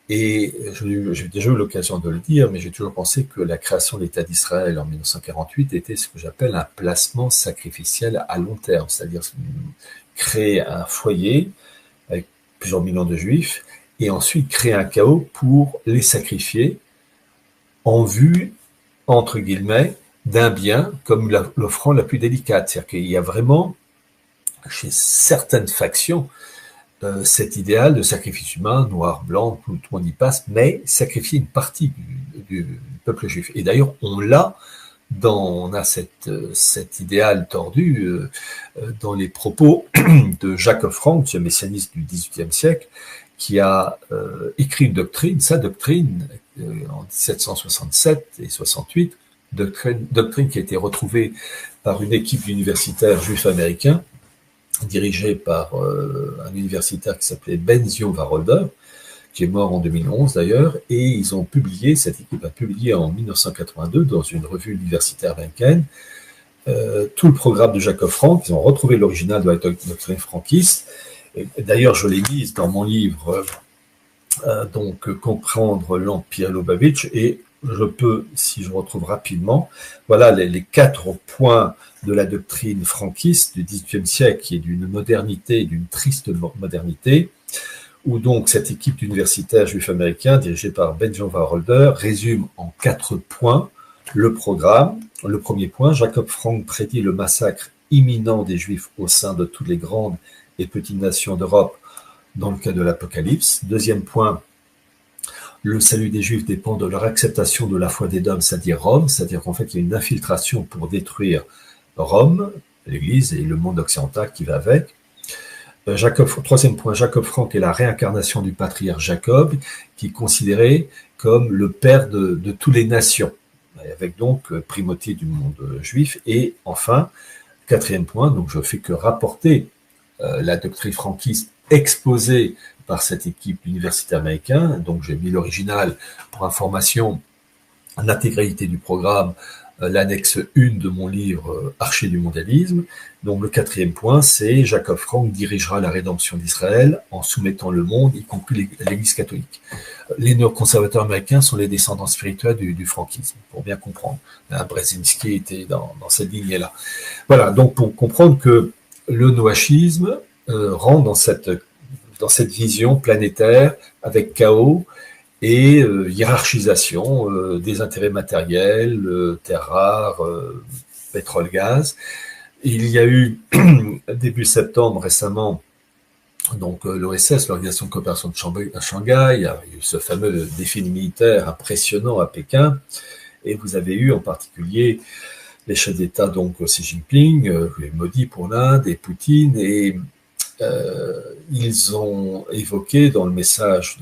Et j'ai déjà eu l'occasion de le dire, mais j'ai toujours pensé que la création de l'État d'Israël en 1948 était ce que j'appelle un placement sacrificiel à long terme, c'est-à-dire créer un foyer avec plusieurs millions de juifs et ensuite créer un chaos pour les sacrifier en vue, entre guillemets, d'un bien comme l'offrande la plus délicate. C'est-à-dire qu'il y a vraiment, chez certaines factions, cet idéal de sacrifice humain, noir, blanc, tout le monde y passe, mais sacrifier une partie du peuple juif. Et d'ailleurs, on a cet idéal tordu dans les propos de Jacob Frank, ce messianiste du XVIIIe siècle, qui a écrit une doctrine, sa doctrine, en 1767 et 68, doctrine qui a été retrouvée par une équipe d'universitaires juifs américains, dirigée par un universitaire qui s'appelait Ben-Zion Wacholder, qui est mort en 2011 d'ailleurs, et ils ont publié, cette équipe a publié en 1982 dans une revue universitaire américaine tout le programme de Jacob Frank. Ils ont retrouvé l'original de la doctrine franquiste. D'ailleurs, je l'ai mise dans mon livre, donc Comprendre l'Empire Lubavitch, et je peux, si je retrouve rapidement, voilà les 4 points de la doctrine franquiste du XVIIIe siècle, qui est d'une modernité, d'une triste modernité, où donc cette équipe d'universitaires juifs américains, dirigée par Ben-Zion Wacholder, résume en 4 points Le programme, le premier point, Jacob Frank prédit le massacre imminent des Juifs au sein de toutes les grandes et petites nations d'Europe dans le cas de l'Apocalypse. Deuxième point, le salut des Juifs dépend de leur acceptation de la foi des dômes, c'est-à-dire Rome, c'est-à-dire qu'en fait il y a une infiltration pour détruire Rome, l'Église et le monde occidental qui va avec. Troisième point, Jacob Frank est la réincarnation du patriarche Jacob, qui est considéré comme le père de toutes les nations, avec donc primauté du monde juif. Et enfin, quatrième point, donc je fais que rapporter la doctrine franquiste exposée par cette équipe universitaire américaine. Donc j'ai mis l'original pour information, l'intégralité du programme, l'annexe 1 de mon livre Archer du mondialisme. Donc le quatrième point, c'est Jacob Frank dirigera la rédemption d'Israël en soumettant le monde, y compris l'Église catholique. Les néoconservateurs américains sont les descendants spirituels du franquisme, pour bien comprendre. Brzezinski était dans cette lignée-là. Voilà, donc pour comprendre que le noachisme rentre dans cette vision planétaire avec chaos et hiérarchisation des intérêts matériels, terres rares, pétrole, gaz. Il y a eu début septembre récemment donc l'OSS, l'Organisation de coopération de Shanghai, il y a eu ce fameux défilé militaire impressionnant à Pékin, et vous avez eu en particulier les chefs d'État, donc Xi Jinping, Modi pour l'Inde et Poutine, et ils ont évoqué dans le message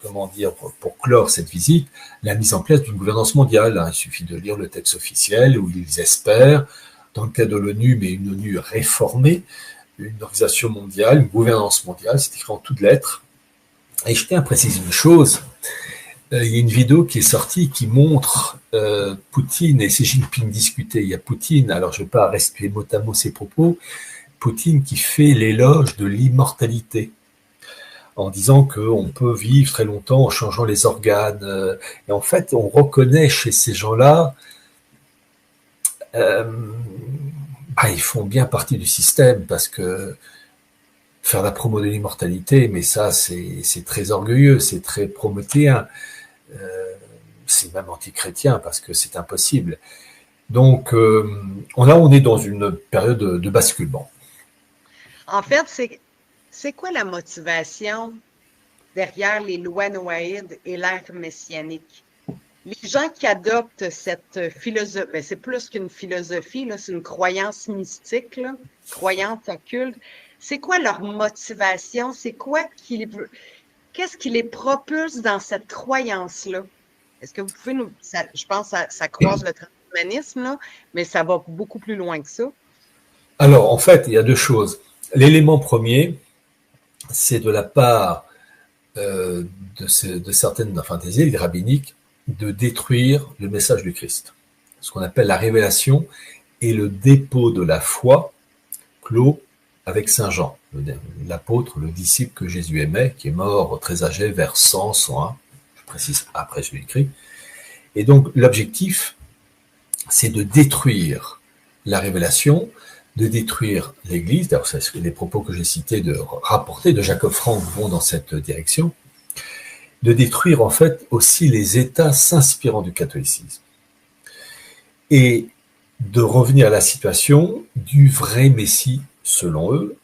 comment dire, pour clore cette visite, la mise en place d'une gouvernance mondiale. Il suffit de lire le texte officiel où ils espèrent, dans le cas de l'ONU, mais une ONU réformée, une organisation mondiale, une gouvernance mondiale, c'est écrit en toutes lettres. Et je tiens à préciser une chose, il y a une vidéo qui est sortie qui montre Poutine et Xi Jinping discuter. Il y a Poutine, alors je ne vais pas respirer mot à mot ses propos, Poutine qui fait l'éloge de l'immortalité, en disant qu'on peut vivre très longtemps en changeant les organes. Et en fait, on reconnaît chez ces gens-là, ils font bien partie du système, parce que faire la promo de l'immortalité, mais ça, c'est très orgueilleux, c'est très prométhéen, c'est même antichrétien, parce que c'est impossible. Donc, on est dans une période de basculement. En fait, c'est quoi la motivation derrière les lois noaïdes et l'ère messianique? Les gens qui adoptent cette philosophie, ben c'est plus qu'une philosophie, là, c'est une croyance mystique, là, croyance occulte. C'est quoi leur motivation? C'est quoi qu'est-ce qui les propulse dans cette croyance-là? Est-ce que vous pouvez je pense que ça croise le transhumanisme, là, mais ça va beaucoup plus loin que ça. Alors, en fait, il y a deux choses. L'élément premier, c'est de la part de certaines des élites rabbiniques de détruire le message du Christ. Ce qu'on appelle la révélation et le dépôt de la foi clos avec Saint Jean, l'apôtre, le disciple que Jésus aimait, qui est mort très âgé, vers 100, 101, je précise après Jésus-Christ. Et donc l'objectif, c'est de détruire la révélation, de détruire l'Église. D'ailleurs, les propos que j'ai cités, rapportés de Jacob Frank vont dans cette direction, de détruire en fait aussi les États s'inspirant du catholicisme et de revenir à la situation du vrai Messie, selon eux,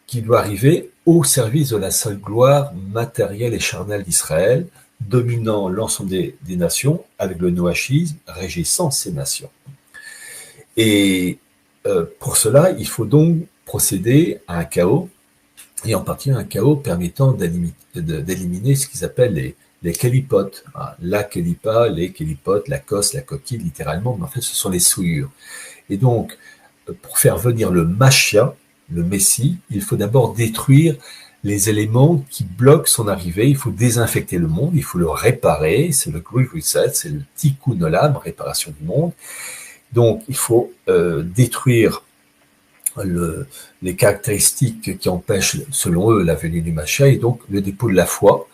qui doit arriver au service de la seule gloire matérielle et charnelle d'Israël, dominant l'ensemble des nations avec le noachisme, régissant ces nations. Et pour cela, il faut donc procéder à un chaos, et en particulier un chaos permettant d'éliminer ce qu'ils appellent les kélipotes. La kélipa, les kélipotes, la cosse, la coquille, littéralement, mais en fait ce sont les souillures. Et donc, pour faire venir le Machia, le Messie, il faut d'abord détruire les éléments qui bloquent son arrivée. Il faut désinfecter le monde, il faut le réparer, c'est le Great Reset, c'est le Tikkun Olam, réparation du monde. Donc, il faut détruire les caractéristiques qui empêchent, selon eux, la venue du Machia, et donc le dépôt de la foi.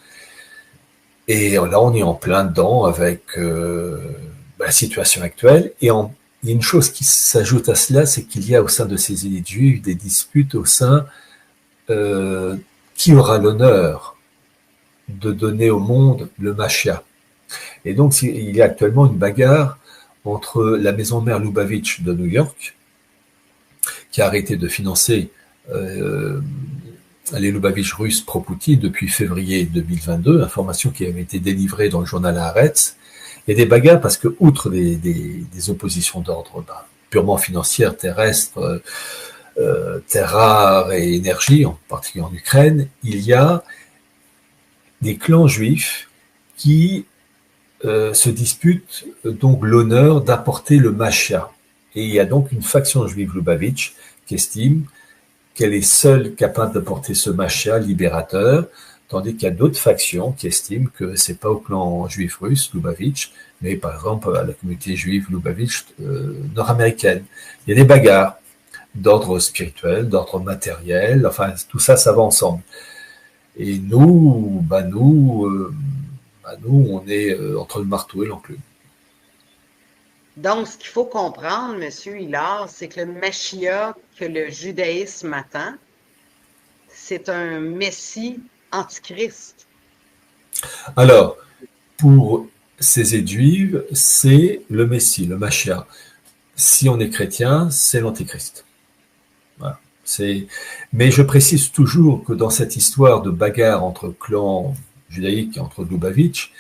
Et là, on est en plein dedans avec la situation actuelle. Et il y a une chose qui s'ajoute à cela, c'est qu'il y a au sein de ces élites juives des disputes au sein qui aura l'honneur de donner au monde le Machia. Et donc, il y a actuellement une bagarre entre la maison mère Lubavitch de New York, qui a arrêté de financer les Lubavitch russes pro-Poutine depuis février 2022, information qui avait été délivrée dans le journal Haaretz. Il y a des bagarres parce que, outre des oppositions d'ordre purement financière, terrestre, terres rares et énergie, en particulier en Ukraine, il y a des clans juifs qui se disputent donc l'honneur d'apporter le Mashiach. Et il y a donc une faction juive Lubavitch qui estime qu'elle est seule capable d'apporter ce Mashiach libérateur, tandis qu'il y a d'autres factions qui estiment que c'est pas au clan juif russe, Lubavitch, mais par exemple à la communauté juive Lubavitch nord-américaine. Il y a des bagarres d'ordre spirituel, d'ordre matériel, enfin tout ça, ça va ensemble. Et nous, on est entre le marteau et l'enclume. Donc, ce qu'il faut comprendre, M. Hilard, c'est que le Mashiach que le judaïsme attend, c'est un Messie antichrist. Alors, pour ces juifs, c'est le Messie, le Mashiach. Si on est chrétien, c'est l'Antéchrist. Voilà. Mais je précise toujours que dans cette histoire de bagarre entre clans judaïques et entre Lubavitch,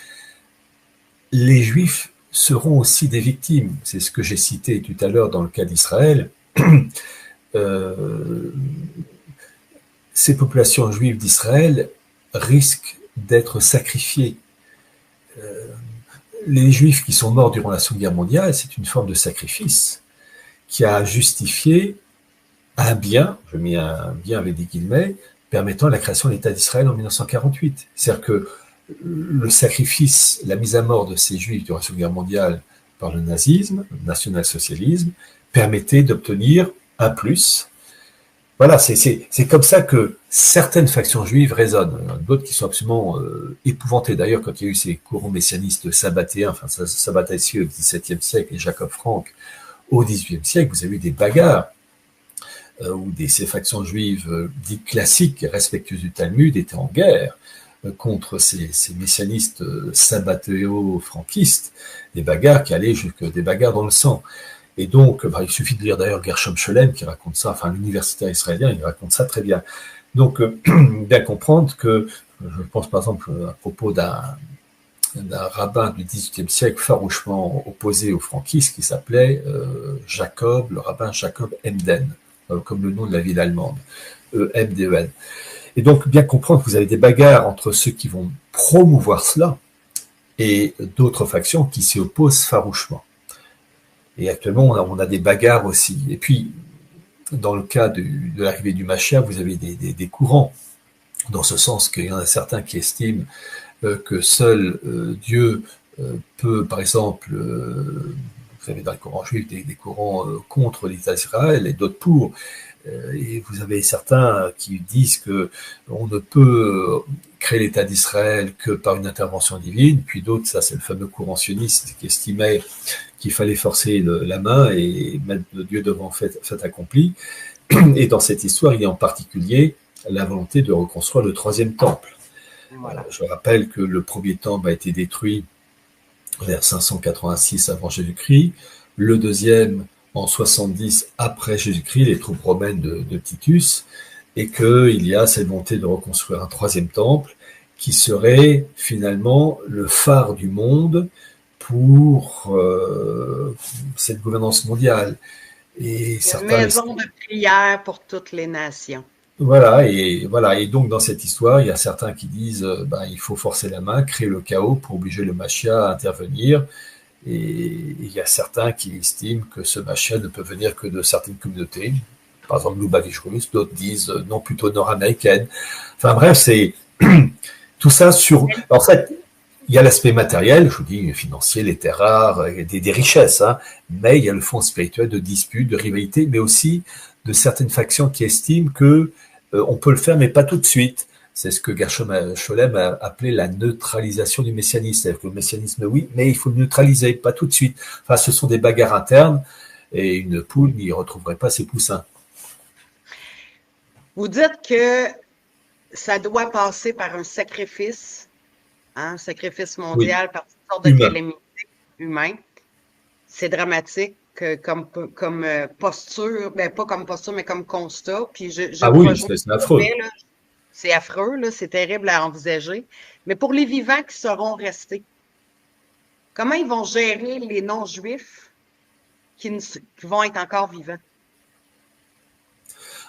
les Juifs seront aussi des victimes. C'est ce que j'ai cité tout à l'heure dans le cas d'Israël. Ces populations juives d'Israël risquent d'être sacrifiées. Les Juifs qui sont morts durant la Seconde Guerre mondiale, c'est une forme de sacrifice qui a justifié un bien, je mets un bien avec des guillemets, permettant la création de l'État d'Israël en 1948. C'est-à-dire que le sacrifice, la mise à mort de ces Juifs durant la Seconde Guerre mondiale par le nazisme, le national-socialisme, permettait d'obtenir un plus. Voilà, c'est comme ça que certaines factions juives résonnent, d'autres qui sont absolument épouvantées. D'ailleurs, quand il y a eu ces courants messianistes sabbatéens, enfin sabbatéens au XVIIe siècle et Jacob Frank au XVIIIe siècle, vous avez eu des bagarres où ces factions juives dites classiques, respectueuses du Talmud, étaient en guerre contre ces messianistes sabbatéo-franquistes, des bagarres qui allaient jusqu'à des bagarres dans le sang. Et donc, il suffit de lire d'ailleurs Gershom Scholem qui raconte ça, enfin l'universitaire israélien, il raconte ça très bien. Donc, bien comprendre que, je pense par exemple à propos d'un rabbin du XVIIIe siècle farouchement opposé aux franquistes qui s'appelait le rabbin Jacob Emden, comme le nom de la ville allemande, E-M-D-E-N. Et donc, bien comprendre que vous avez des bagarres entre ceux qui vont promouvoir cela et d'autres factions qui s'y opposent farouchement. Et actuellement, on a des bagarres aussi. Et puis, dans le cas de l'arrivée du Mashiach, vous avez des courants, dans ce sens qu'il y en a certains qui estiment que seul Dieu peut, par exemple, vous avez dans les courants juifs des courants contre l'État d'Israël et d'autres pour. Et vous avez certains qui disent que on ne peut créer l'État d'Israël que par une intervention divine, puis d'autres, ça c'est le fameux courant sioniste qui estimait qu'il fallait forcer la main et mettre Dieu devant fait accompli. Et dans cette histoire, il y a en particulier la volonté de reconstruire le troisième temple. Voilà. Je rappelle que le premier temple a été détruit vers 586 avant Jésus-Christ, le deuxième en 70 après Jésus-Christ, les troupes romaines de Titus, et qu'il y a cette volonté de reconstruire un troisième temple qui serait finalement le phare du monde pour cette gouvernance mondiale. Et une maison de prière pour toutes les nations. Voilà, et donc dans cette histoire, il y a certains qui disent il faut forcer la main, créer le chaos pour obliger le Mashiach à intervenir. Et il y a certains qui estiment que ce Mashiach ne peut venir que de certaines communautés, par exemple Lubavitch russe, d'autres disent non, plutôt nord-américaine. Enfin bref, c'est tout ça sur... En fait, il y a l'aspect matériel, je vous dis, financier, les terres rares, des richesses, hein, mais il y a le fond spirituel de disputes, de rivalités, mais aussi de certaines factions qui estiment que on peut le faire, mais pas tout de suite. C'est ce que Gershom Scholem a appelé la neutralisation du messianisme. C'est-à-dire que le messianisme, oui, mais il faut le neutraliser, pas tout de suite. Enfin, ce sont des bagarres internes et une poule n'y retrouverait pas ses poussins. Vous dites que ça doit passer par un sacrifice mondial, oui, sorte de Humain. calamité humaine. C'est dramatique comme posture, ben pas comme posture, mais comme constat. Puis je Ah vous oui, rejoins c'est tout à fait, affreux. là. C'est affreux, là, c'est terrible à envisager. Mais pour les vivants qui seront restés, comment ils vont gérer les non-juifs qui vont être encore vivants?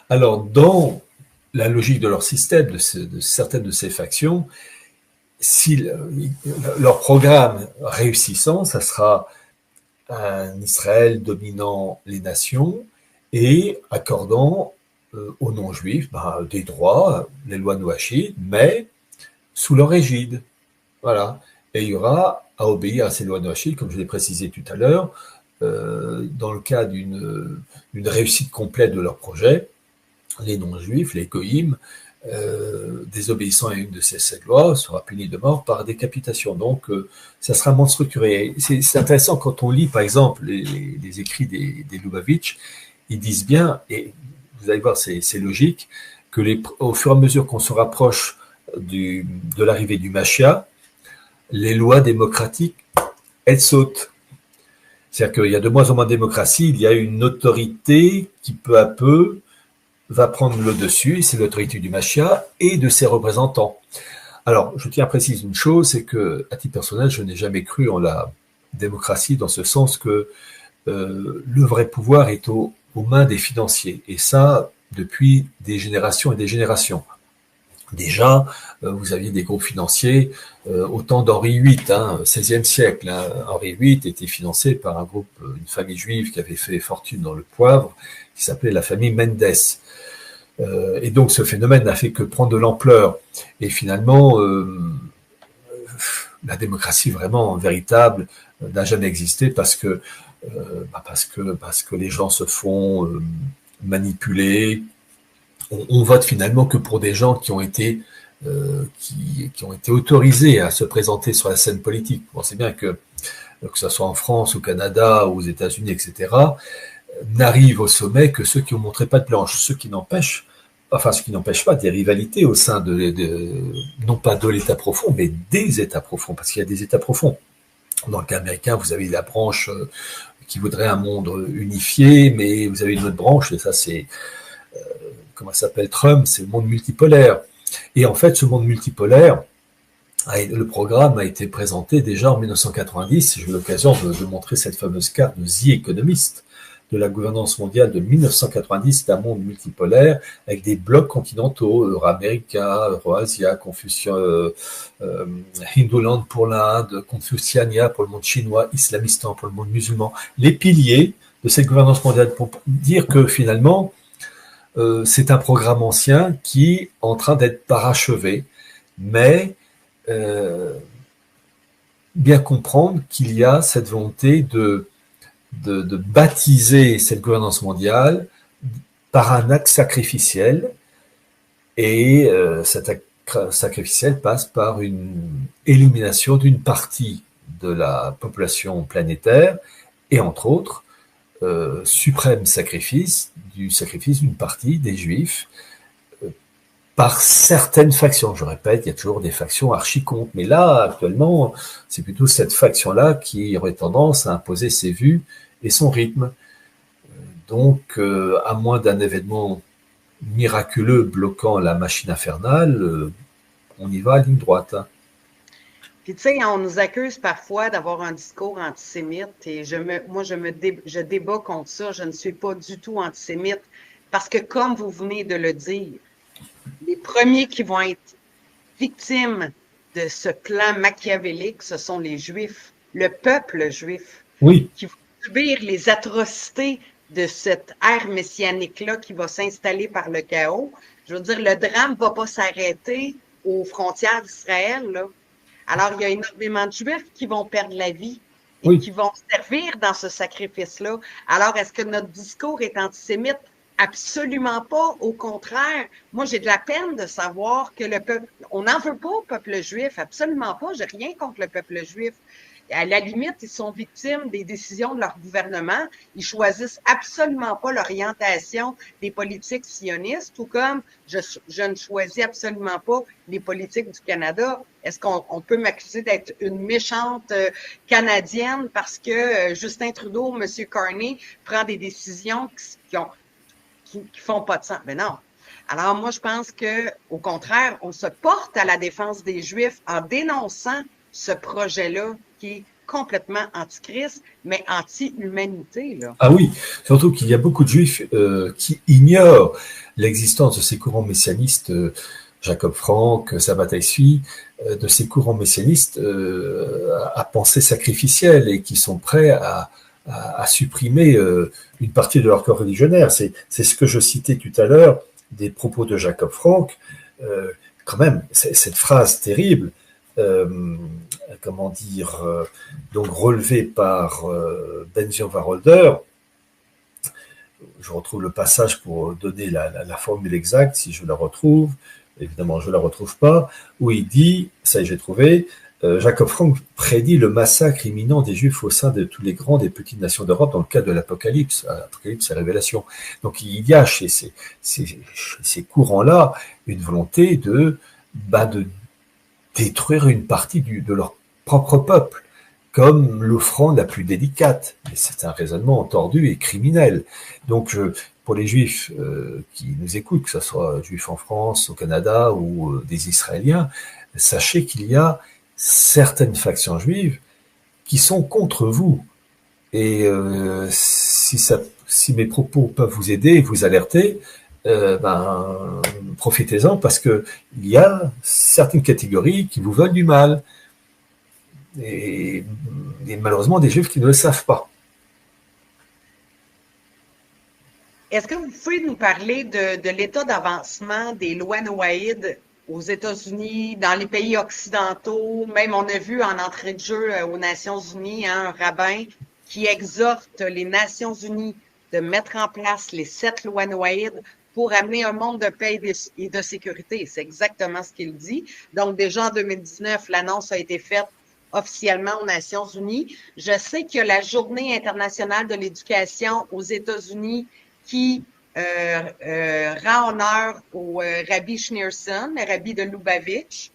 Alors, dans la logique de leur système, de certaines de ces factions, si leur programme réussissant, ça sera un Israël dominant les nations et accordant aux non-juifs des droits, les lois noachides, mais sous leur égide. Voilà. Et il y aura à obéir à ces lois noachides, comme je l'ai précisé tout à l'heure, dans le cas d'une réussite complète de leur projet, les non-juifs, les goïms, désobéissant à une de ces lois, sera puni de mort par décapitation. Donc, ça sera moins structuré. C'est intéressant quand on lit, par exemple, les écrits des Lubavitch, ils disent bien, et vous allez voir, c'est logique, que au fur et à mesure qu'on se rapproche de l'arrivée du Mashiach, les lois démocratiques, elles sautent. C'est-à-dire qu'il y a de moins en moins de démocratie, il y a une autorité qui peu à peu va prendre le dessus, c'est l'autorité du Mashiach et de ses représentants. Alors, je tiens à préciser une chose, c'est que, à titre personnel, je n'ai jamais cru en la démocratie dans ce sens que le vrai pouvoir est aux mains des financiers. Et ça, depuis des générations et des générations. Déjà, vous aviez des groupes financiers au temps d'Henri VIII, XVIe siècle. Henri VIII était financé par un groupe, une famille juive qui avait fait fortune dans le poivre, qui s'appelait la famille Mendes. Et donc ce phénomène n'a fait que prendre de l'ampleur. Et finalement, la démocratie vraiment véritable n'a jamais existé parce que les gens se font manipuler. On vote finalement que pour des gens qui ont été autorisés à se présenter sur la scène politique. Vous pensez bien que ce soit en France, au Canada, aux États-Unis, etc., n'arrivent au sommet que ceux qui ont montré patte blanche, ce qui n'empêche pas des rivalités au sein non pas de l'État profond, mais des États profonds, parce qu'il y a des États profonds. Dans le cas américain, vous avez la branche qui voudrait un monde unifié, mais vous avez une autre branche, et ça c'est, comment ça s'appelle, Trump, c'est le monde multipolaire. Et en fait, ce monde multipolaire, le programme a été présenté déjà en 1990. J'ai eu l'occasion de montrer cette fameuse carte de The Economist, de la gouvernance mondiale de 1990 d'un monde multipolaire avec des blocs continentaux, Euro-América, Euro-Asia, Hinduland pour l'Inde, Confuciania pour le monde chinois, Islamistan pour le monde musulman, les piliers de cette gouvernance mondiale pour dire que finalement, c'est un programme ancien qui est en train d'être parachevé, mais bien comprendre qu'il y a cette volonté de baptiser cette gouvernance mondiale par un acte sacrificiel, et cet acte sacrificiel passe par une élimination d'une partie de la population planétaire et entre autres suprême sacrifice d'une partie des Juifs par certaines factions. Je répète, il y a toujours des factions archi-contre, mais là, actuellement, c'est plutôt cette faction-là qui aurait tendance à imposer ses vues et son rythme. Donc, à moins d'un événement miraculeux bloquant la machine infernale, on y va à ligne droite. Puis, tu sais, on nous accuse parfois d'avoir un discours antisémite et je débat contre ça. Je ne suis pas du tout antisémite parce que, comme vous venez de le dire, les premiers qui vont être victimes de ce plan machiavélique, ce sont les Juifs, le peuple juif, oui, qui vont subir les atrocités de cette ère messianique-là qui va s'installer par le chaos. Je veux dire, le drame ne va pas s'arrêter aux frontières d'Israël, là. Alors, il y a énormément de Juifs qui vont perdre la vie et qui vont servir dans ce sacrifice-là. Alors, est-ce que notre discours est antisémite? Absolument pas. Au contraire, moi, j'ai de la peine de savoir que le peuple, on n'en veut pas au peuple juif, absolument pas. J'ai rien contre le peuple juif. À la limite, ils sont victimes des décisions de leur gouvernement. Ils choisissent absolument pas l'orientation des politiques sionistes, tout comme je ne choisis absolument pas les politiques du Canada. Est-ce qu'on peut m'accuser d'être une méchante canadienne parce que Justin Trudeau, M. Carney prend des décisions qui font pas de sens? Mais non. Alors moi, je pense que, au contraire, on se porte à la défense des Juifs en dénonçant ce projet-là qui est complètement antichrist, mais anti-humanité, là. Ah oui, surtout qu'il y a beaucoup de Juifs qui ignorent l'existence de ces courants messianistes, Jacob Frank, Sabbatai Tzvi, de ces courants messianistes à pensée sacrificielle et qui sont prêts à supprimer une partie de leur corps religionnaire. C'est ce que je citais tout à l'heure des propos de Jacob Frank. Quand même, cette phrase terrible, comment dire, donc relevée par Ben-Zion Wacholder. Je retrouve le passage pour donner la formule exacte, si je la retrouve. Évidemment, je ne la retrouve pas, où il dit, ça y est, j'ai trouvé, Jacob Frank prédit le massacre imminent des Juifs au sein de toutes les grandes et petites nations d'Europe dans le cadre de l'Apocalypse. L'Apocalypse, c'est la révélation. Donc, il y a chez ces courants-là une volonté de détruire une partie de leur propre peuple, comme l'offrande la plus délicate. Mais c'est un raisonnement tordu et criminel. Donc, pour les Juifs qui nous écoutent, que ce soit Juifs en France, au Canada ou des Israéliens, sachez qu'il y a certaines factions juives qui sont contre vous. Et si mes propos peuvent vous aider, vous alerter, profitez-en parce que il y a certaines catégories qui vous veulent du mal. Et malheureusement des Juifs qui ne le savent pas. Est-ce que vous pouvez nous parler de l'état d'avancement des lois noaïdes aux États-Unis, dans les pays occidentaux? Même on a vu en entrée de jeu aux Nations Unies un rabbin qui exhorte les Nations Unies de mettre en place les 7 lois noaïdes pour amener un monde de paix et de sécurité. C'est exactement ce qu'il dit. Donc déjà en 2019, l'annonce a été faite officiellement aux Nations Unies. Je sais qu'il y a la Journée internationale de l'éducation aux États-Unis qui rend honneur au Rabbi Schneerson, le Rabbi de Lubavitch.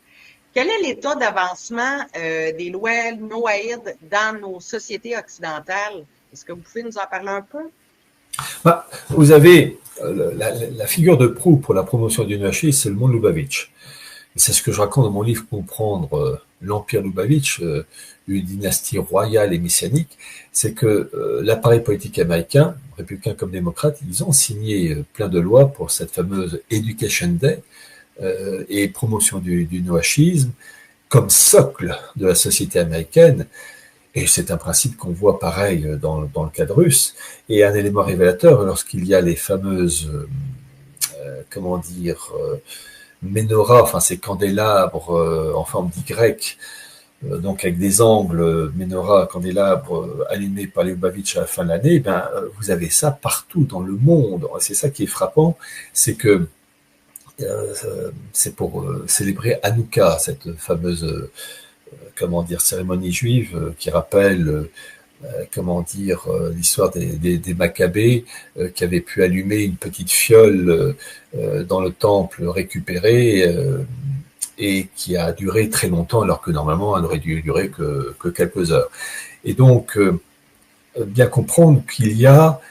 Quel est l'état d'avancement des lois noaïdes dans nos sociétés occidentales? Est-ce que vous pouvez nous en parler un peu? Vous avez la figure de proue pour la promotion du noaïsme, c'est le monde Lubavitch. Et c'est ce que je raconte dans mon livre Comprendre l'Empire Lubavitch, une dynastie royale et messianique. C'est que l'appareil politique américain, républicain comme démocrate, ils ont signé plein de lois pour cette fameuse Education Day et promotion du noachisme comme socle de la société américaine. Et c'est un principe qu'on voit pareil dans le cadre russe. Et un élément révélateur, lorsqu'il y a les fameuses, menorahs, enfin ces candélabres en forme d'Y, donc avec des angles, menorahs, candélabres allumés par les Lubavitch à la fin de l'année, vous avez ça partout dans le monde. C'est ça qui est frappant, c'est que c'est pour célébrer Hanouka, cette fameuse cérémonie juive qui rappelle l'histoire des Maccabées qui avaient pu allumer une petite fiole dans le temple récupéré et qui a duré très longtemps alors que normalement elle aurait dû durer que quelques heures. Et donc bien comprendre qu'il y a,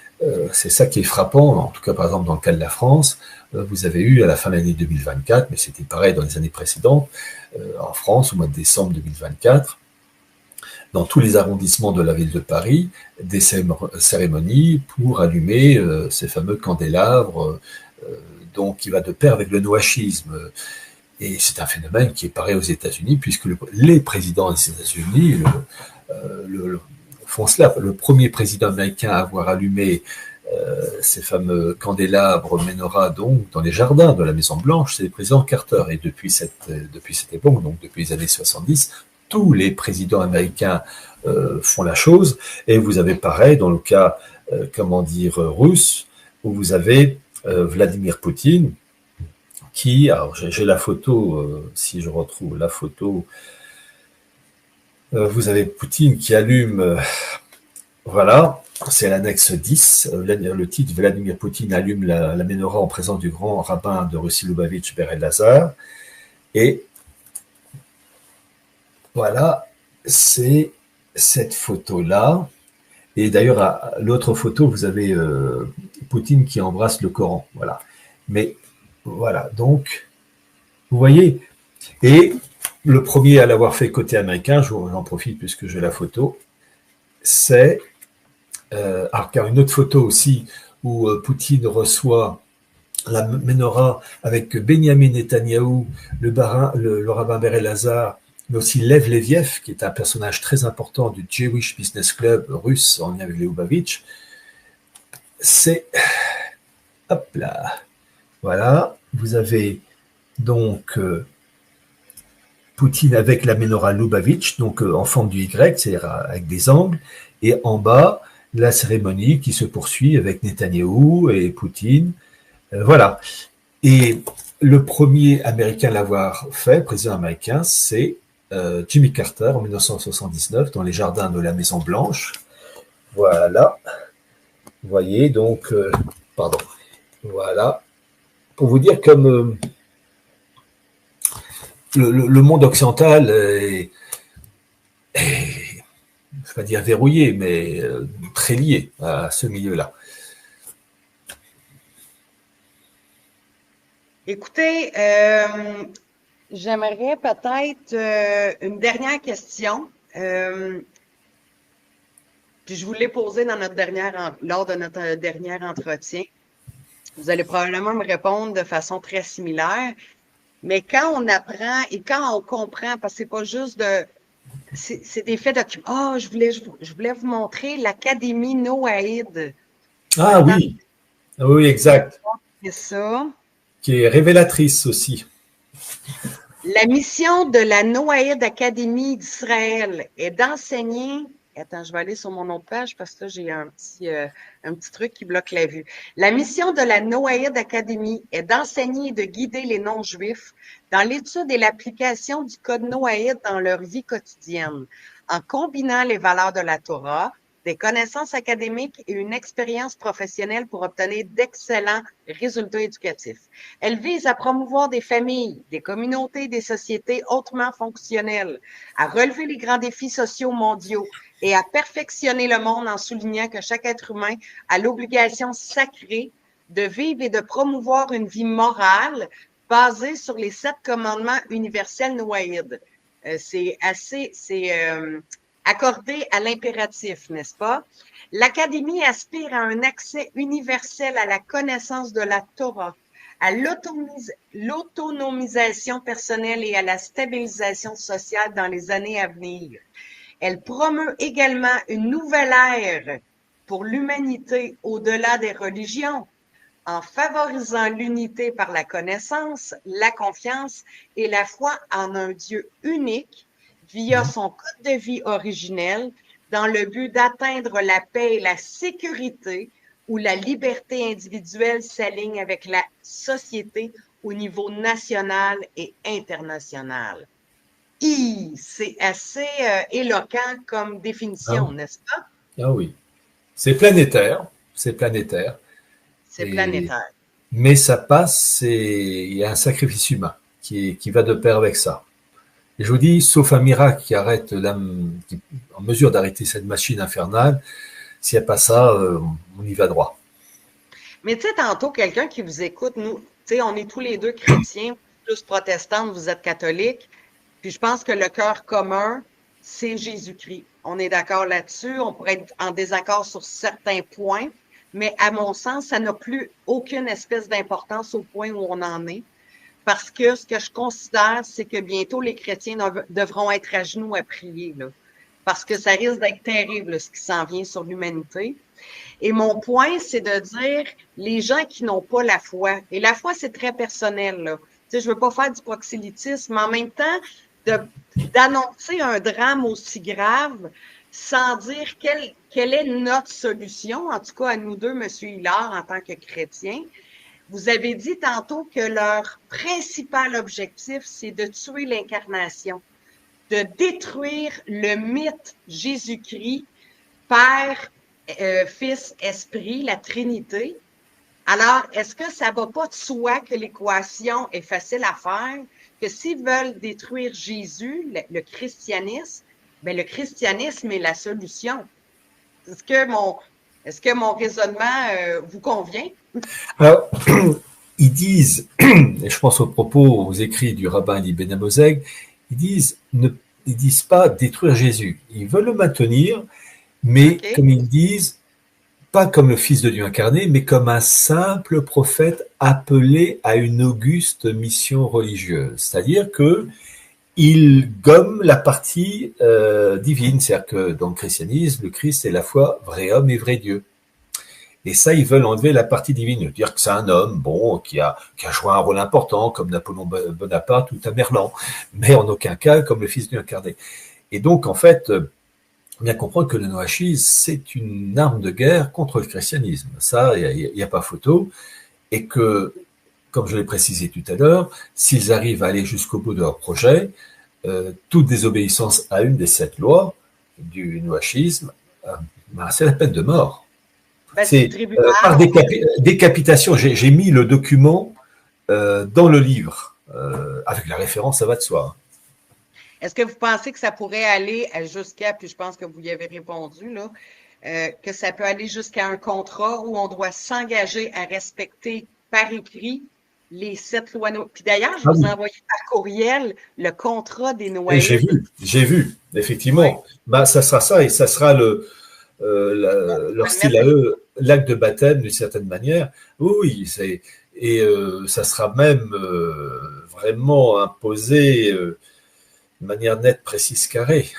c'est ça qui est frappant, en tout cas par exemple dans le cas de la France, vous avez eu à la fin de l'année 2024, mais c'était pareil dans les années précédentes, en France au mois de décembre 2024, dans tous les arrondissements de la ville de Paris, des cérémonies pour allumer ces fameux candélabres, donc qui va de pair avec le noachisme. Et c'est un phénomène qui est pareil aux États-Unis, puisque les présidents des États-Unis font cela. Le premier président américain à avoir allumé ces fameux candélabres menorahs donc dans les jardins de la Maison Blanche, c'est le président Carter. Et depuis cette époque, donc depuis les années 70, tous les présidents américains font la chose. Et vous avez pareil dans le cas, russe, où vous avez Vladimir Poutine, qui, alors j'ai la photo, si je retrouve la photo, Vous avez Poutine qui allume, voilà, c'est l'annexe 10, le titre Vladimir Poutine allume la menorah en présence du grand rabbin de Russie Lubavitch Berel Lazar. Et voilà, c'est cette photo-là. Et d'ailleurs, l'autre photo, vous avez Poutine qui embrasse le Coran. Voilà. Mais voilà, donc, vous voyez. Et le premier à l'avoir fait côté américain, j'en profite puisque j'ai la photo, c'est car une autre photo aussi où Poutine reçoit la menorah avec Benyamin Netanyahou, le rabbin Berel Lazar, mais aussi Lev Leviev, qui est un personnage très important du Jewish Business Club russe en lien avec les Lubavitch. C'est, hop là, voilà, vous avez donc Poutine avec la menorah Lubavitch, donc en forme du Y, c'est-à-dire avec des angles, et en bas, la cérémonie qui se poursuit avec Netanyahou et Poutine. Voilà. Et le premier Américain à l'avoir fait, président américain, c'est Jimmy Carter en 1979 dans les jardins de la Maison Blanche. Voilà. Vous voyez, donc, pardon. Voilà. Pour vous dire comme le monde occidental est je ne vais pas dire verrouillé, mais très lié à ce milieu-là. Écoutez, j'aimerais peut-être une dernière question. Puis je vous l'ai posée lors de notre dernier entretien. Vous allez probablement me répondre de façon très similaire. Mais quand on apprend et quand on comprend, parce que c'est pas juste c'est des faits documentaires. Je voulais vous montrer l'Académie Noaïd. Ah oui, oui, exact. C'est ça. Qui est révélatrice aussi. La mission de la Noaïd Académie d'Israël est d'enseigner. Attends, je vais aller sur mon autre page parce que là, j'ai un petit truc qui bloque la vue. La mission de la Noaïd Académie est d'enseigner et de guider les non-juifs dans l'étude et l'application du code Noaïd dans leur vie quotidienne, en combinant les valeurs de la Torah, des connaissances académiques et une expérience professionnelle pour obtenir d'excellents résultats éducatifs. Elle vise à promouvoir des familles, des communautés, des sociétés hautement fonctionnelles, à relever les grands défis sociaux mondiaux et à perfectionner le monde en soulignant que chaque être humain a l'obligation sacrée de vivre et de promouvoir une vie morale basée sur les 7 commandements universels Noaïd. C'est accordé à l'impératif, n'est-ce pas? L'Académie aspire à un accès universel à la connaissance de la Torah, à l'autonomisation personnelle et à la stabilisation sociale dans les années à venir. Elle promeut également une nouvelle ère pour l'humanité au-delà des religions, en favorisant l'unité par la connaissance, la confiance et la foi en un Dieu unique via son code de vie originel dans le but d'atteindre la paix et la sécurité où la liberté individuelle s'aligne avec la société au niveau national et international. C'est assez éloquent comme définition, n'est-ce pas? Ah oui. C'est planétaire. C'est planétaire. C'est planétaire. Mais ça passe, il y a un sacrifice humain qui va de pair avec ça. Et je vous dis, sauf un miracle qui arrête qui est en mesure d'arrêter cette machine infernale, s'il n'y a pas ça, on y va droit. Mais tu sais, tantôt, quelqu'un qui vous écoute, nous, tu sais, on est tous les deux chrétiens, plus protestantes, vous êtes catholiques, puis je pense que le cœur commun, c'est Jésus-Christ. On est d'accord là-dessus, on pourrait être en désaccord sur certains points, mais à mon sens, ça n'a plus aucune espèce d'importance au point où on en est. Parce que ce que je considère, c'est que bientôt les chrétiens devront être à genoux à prier, là, parce que ça risque d'être terrible, ce qui s'en vient sur l'humanité. Et mon point, c'est de dire les gens qui n'ont pas la foi, et la foi, c'est très personnel, là. Tu sais, je veux pas faire du proxélytisme, mais en même temps, d'annoncer un drame aussi grave sans dire quelle est notre solution, en tout cas à nous deux, M. Hillard, en tant que chrétiens. Vous avez dit tantôt que leur principal objectif, c'est de tuer l'incarnation. de détruire le mythe Jésus-Christ, Père, Fils, Esprit, la Trinité. Alors, est-ce que ça ne va pas de soi que l'équation est facile à faire, que s'ils veulent détruire Jésus, le christianisme, bien, le christianisme est la solution? Est-ce que mon raisonnement vous convient? Alors, ils disent, et je pense aux propos, aux écrits du rabbin Elie Ben Amozeg, ils disent pas détruire Jésus. Ils veulent le maintenir, mais Okay. comme ils disent, pas comme le Fils de Dieu incarné, mais comme un simple prophète appelé à une auguste mission religieuse. C'est-à-dire que il gomme la partie divine. C'est-à-dire que dans le christianisme, le Christ est à la fois vrai homme et vrai Dieu. Et ça, ils veulent enlever la partie divine, dire que c'est un homme, bon, qui a joué un rôle important, comme Napoléon Bonaparte ou Tamerlan, mais en aucun cas comme le Fils de Dieu incarné. Et donc, en fait, bien comprendre que le noachisme, c'est une arme de guerre contre le christianisme. Ça, il n'y a pas photo. Et que, comme je l'ai précisé tout à l'heure, s'ils arrivent à aller jusqu'au bout de leur projet, toute désobéissance à une des 7 lois du noachisme, c'est la peine de mort. Ben, C'est par décapitation. J'ai mis le document dans le livre, avec la référence, ça va de soi. Est-ce que vous pensez que ça pourrait aller jusqu'à, puis je pense que vous y avez répondu, là, que ça peut aller jusqu'à un contrat où on doit s'engager à respecter par écrit les 7 lois. Puis d'ailleurs, je vous ai envoyé par courriel le contrat des noyés. J'ai vu, effectivement. Ouais. Ben, ça sera ça, et ça sera leur style à eux, l'acte de baptême d'une certaine manière. Oui, et ça sera même vraiment imposé de manière nette, précise, carrée.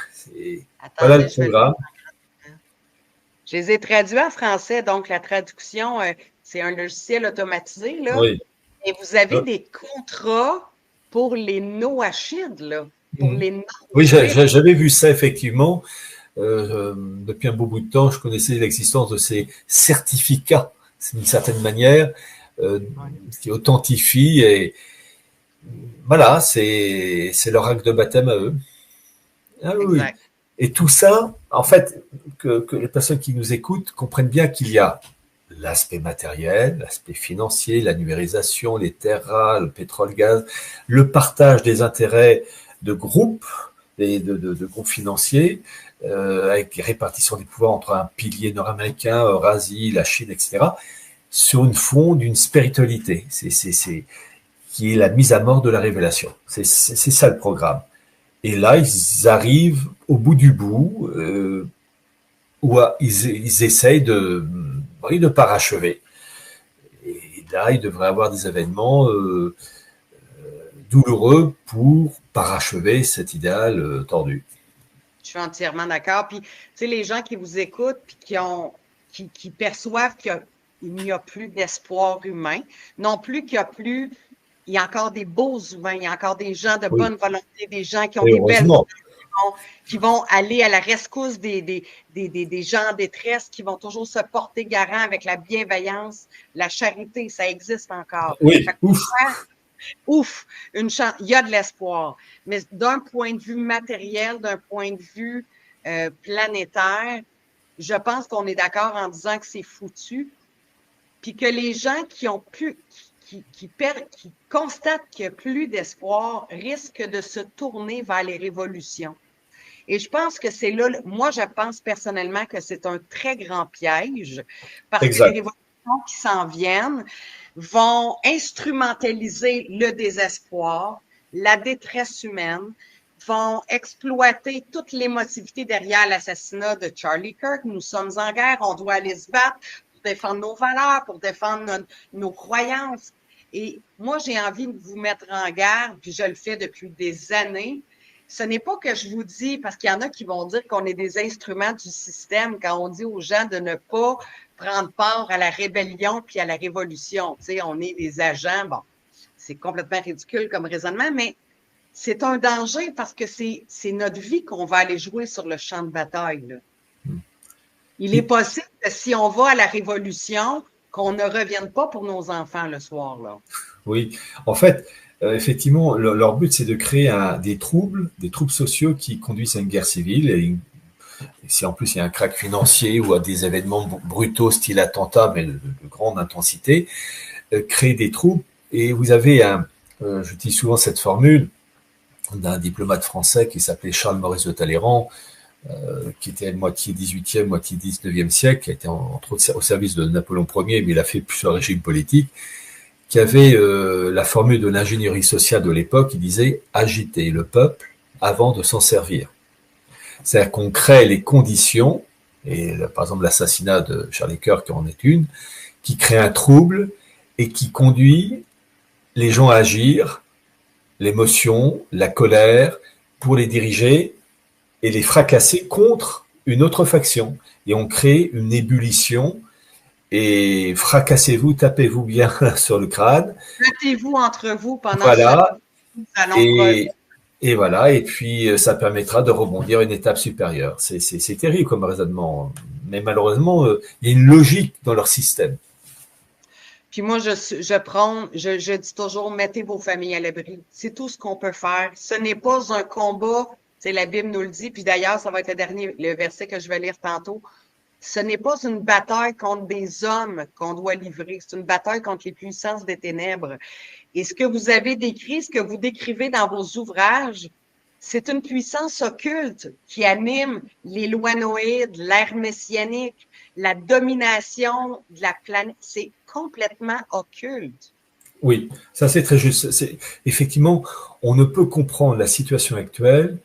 Voilà le programme. Je les ai traduits en français, donc la traduction, c'est un logiciel automatisé, là. Oui. Et vous avez des contrats pour les noachides, là. Pour les oui, j'avais vu ça, effectivement. Depuis un beau bout de temps, je connaissais l'existence de ces certificats, d'une certaine manière, qui authentifient et voilà, c'est leur acte de baptême à eux. Ah, oui. Et tout ça, en fait, que les personnes qui nous écoutent comprennent bien qu'il y a l'aspect matériel, l'aspect financier, la numérisation, les terres rares, le pétrole, gaz, le partage des intérêts de groupes, de groupes financiers, avec répartition des pouvoirs entre un pilier nord-américain, Eurasie, la Chine, etc., sur une fond d'une spiritualité, qui est la mise à mort de la révélation. C'est ça le programme. Et là, ils arrivent au bout du bout, où ils essayent de parachever. Et là, il devrait y avoir des événements douloureux pour parachever cet idéal tordu. Je suis entièrement d'accord. Puis, tu sais, les gens qui vous écoutent puis qui perçoivent qu'il n'y a plus d'espoir humain, non plus qu'il y a plus, il y a encore des beaux humains, il y a encore des gens de bonne volonté, des gens qui ont des belles qui vont aller à la rescousse des gens en détresse, qui vont toujours se porter garant avec la bienveillance, la charité, ça existe encore. Oui, ouf, il y a de l'espoir. Mais d'un point de vue matériel, d'un point de vue planétaire, je pense qu'on est d'accord en disant que c'est foutu. Puis que les gens qui ont plus, qui constatent qu'il n'y a plus d'espoir risquent de se tourner vers les révolutions. Et je pense que c'est là, moi, je pense personnellement que c'est un très grand piège parce que les révolutions qui s'en viennent vont instrumentaliser le désespoir, la détresse humaine, vont exploiter toute l'émotivité derrière l'assassinat de Charlie Kirk. Nous sommes en guerre, on doit aller se battre pour défendre nos valeurs, pour défendre nos croyances. Et moi, j'ai envie de vous mettre en garde, puis je le fais depuis des années. Ce n'est pas que je vous dis, parce qu'il y en a qui vont dire qu'on est des instruments du système quand on dit aux gens de ne pas prendre part à la rébellion puis à la révolution. Tu sais, on est des agents. Bon, c'est complètement ridicule comme raisonnement, mais c'est un danger parce que c'est notre vie qu'on va aller jouer sur le champ de bataille, là. Il est possible que si on va à la révolution, qu'on ne revienne pas pour nos enfants le soir, là. Oui, en fait, effectivement, leur but, c'est de créer des troubles sociaux qui conduisent à une guerre civile. Et si en plus il y a un crack financier ou à des événements brutaux, style attentat, mais de grande intensité, créer des troubles. Et vous avez je dis souvent cette formule d'un diplomate français qui s'appelait Charles Maurice de Talleyrand, qui était moitié 18e, moitié 19e siècle, qui a été entre autres au service de Napoléon Ier, mais il a fait plusieurs régimes politiques, qui avait la formule de l'ingénierie sociale de l'époque, il disait « agiter le peuple avant de s'en servir ». C'est-à-dire qu'on crée les conditions, et par exemple l'assassinat de Charlie Kirk en est une, qui crée un trouble et qui conduit les gens à agir, l'émotion, la colère, pour les diriger et les fracasser contre une autre faction. Et on crée une ébullition et fracassez-vous, tapez-vous bien sur le crâne. Battez-vous entre vous pendant voilà. que nous allons et voilà, et puis ça permettra de rebondir à une étape supérieure. C'est terrible comme raisonnement, mais malheureusement, il y a une logique dans leur système. Puis moi, je dis toujours, mettez vos familles à l'abri. C'est tout ce qu'on peut faire. Ce n'est pas un combat, c'est la Bible nous le dit, puis d'ailleurs, ça va être le verset que je vais lire tantôt. Ce n'est pas une bataille contre des hommes qu'on doit livrer, c'est une bataille contre les puissances des ténèbres. Et ce que vous avez décrit, ce que vous décrivez dans vos ouvrages, c'est une puissance occulte qui anime les lois noïdes, l'ère messianique, la domination de la planète. C'est complètement occulte. Oui, ça c'est très juste. Effectivement, on ne peut comprendre la situation actuelle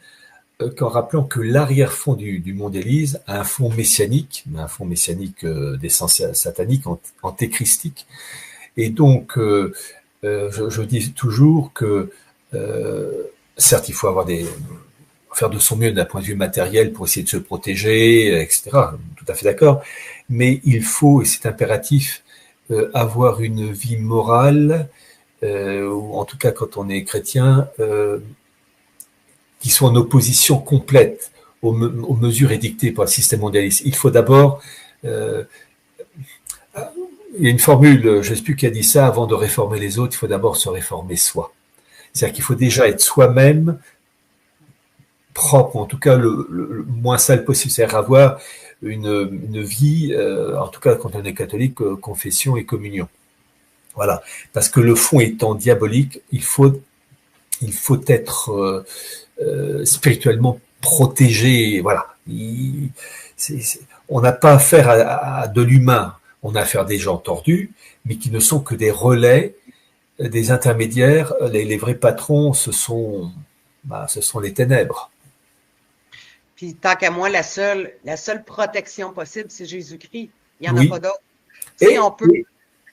qu'en rappelant que l'arrière-fond du mondialisme a un fond messianique d'essence satanique, antéchristique. Et donc, je dis toujours que certes, il faut faire de son mieux d'un point de vue matériel pour essayer de se protéger, etc. Tout à fait d'accord. Mais il faut, et c'est impératif, avoir une vie morale, ou en tout cas quand on est chrétien, qui soit en opposition complète aux mesures édictées par le système mondialiste. Il faut d'abord... il y a une formule, je ne sais plus qui a dit ça, avant de réformer les autres, il faut d'abord se réformer soi. C'est-à-dire qu'il faut déjà être soi-même propre, en tout cas le moins sale possible, c'est-à-dire avoir une vie, en tout cas quand on est catholique, confession et communion. Voilà, parce que le fond étant diabolique, il faut être spirituellement protégé. Voilà, on n'a pas affaire à de l'humain, on a affaire à des gens tordus, mais qui ne sont que des relais, des intermédiaires. Les vrais patrons, ce sont les ténèbres. Puis tant qu'à moi, la seule protection possible, c'est Jésus-Christ. Il n'y en Oui. a pas d'autre. Et on peut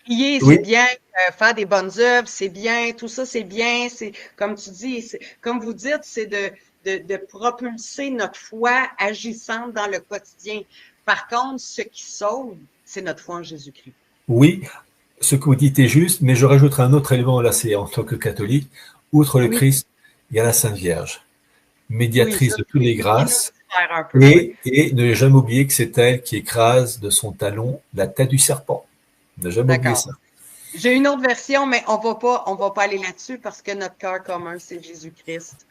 prier, c'est bien, faire des bonnes œuvres, c'est bien, tout ça, c'est bien. C'est comme tu dis, comme vous dites, c'est de propulser notre foi agissante dans le quotidien. Par contre, ce qui sauve, c'est notre foi en Jésus-Christ. Oui, ce que vous dites est juste, mais je rajouterai un autre élément, là, c'est en tant que catholique, outre le Christ, il y a la Sainte Vierge, médiatrice de toutes les grâces, et ne jamais oublier que c'est elle qui écrase de son talon la tête du serpent. Ne jamais oublier ça. J'ai une autre version, mais on va pas aller là-dessus parce que notre cœur commun, c'est Jésus-Christ.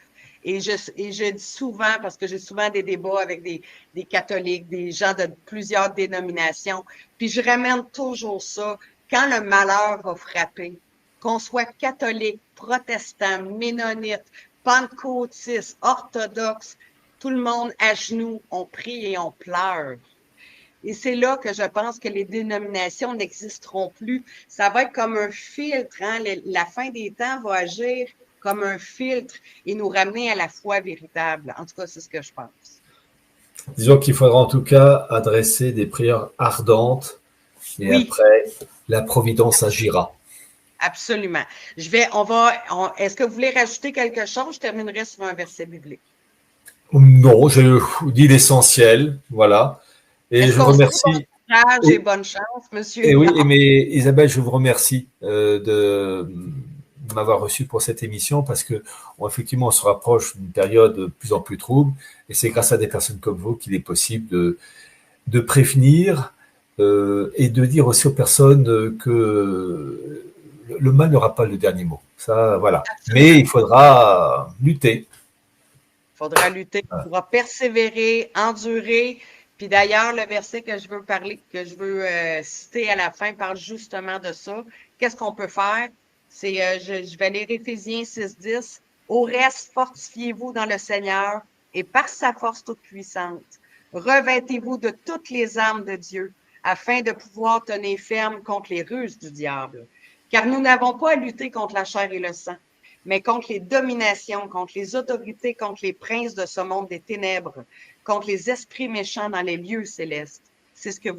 Et je dis souvent, parce que j'ai souvent des débats avec des catholiques, des gens de plusieurs dénominations, puis je ramène toujours ça. Quand le malheur va frapper, qu'on soit catholique, protestant, ménonite, pentecôtiste, orthodoxe, tout le monde à genoux, on prie et on pleure. Et c'est là que je pense que les dénominations n'existeront plus. Ça va être comme un filtre, hein? La fin des temps va agir comme un filtre et nous ramener à la foi véritable. En tout cas, c'est ce que je pense. Disons qu'il faudra en tout cas adresser des prières ardentes et après, la providence agira. Absolument. Est-ce que vous voulez rajouter quelque chose? Je terminerai sur un verset biblique. Non, je dis l'essentiel, voilà. Et je vous remercie. Et bonne chance, monsieur. Et oui, mais Isabelle, je vous remercie de m'avoir reçu pour cette émission parce que effectivement, on se rapproche d'une période de plus en plus trouble et c'est grâce à des personnes comme vous qu'il est possible de prévenir et de dire aussi aux personnes que le mal n'aura pas le dernier mot. Ça, voilà. Mais il faudra lutter. Il faudra lutter, il faudra persévérer, endurer. Puis d'ailleurs, le verset que je veux parler, que je veux citer à la fin, parle justement de ça. Qu'est-ce qu'on peut faire? C'est, je vais lire Éphésiens 6:10. Au reste, fortifiez-vous dans le Seigneur et par sa force toute puissante. Revêtez-vous de toutes les armes de Dieu afin de pouvoir tenir ferme contre les ruses du diable. Car nous n'avons pas à lutter contre la chair et le sang, mais contre les dominations, contre les autorités, contre les princes de ce monde des ténèbres, contre les esprits méchants dans les lieux célestes. C'est ce que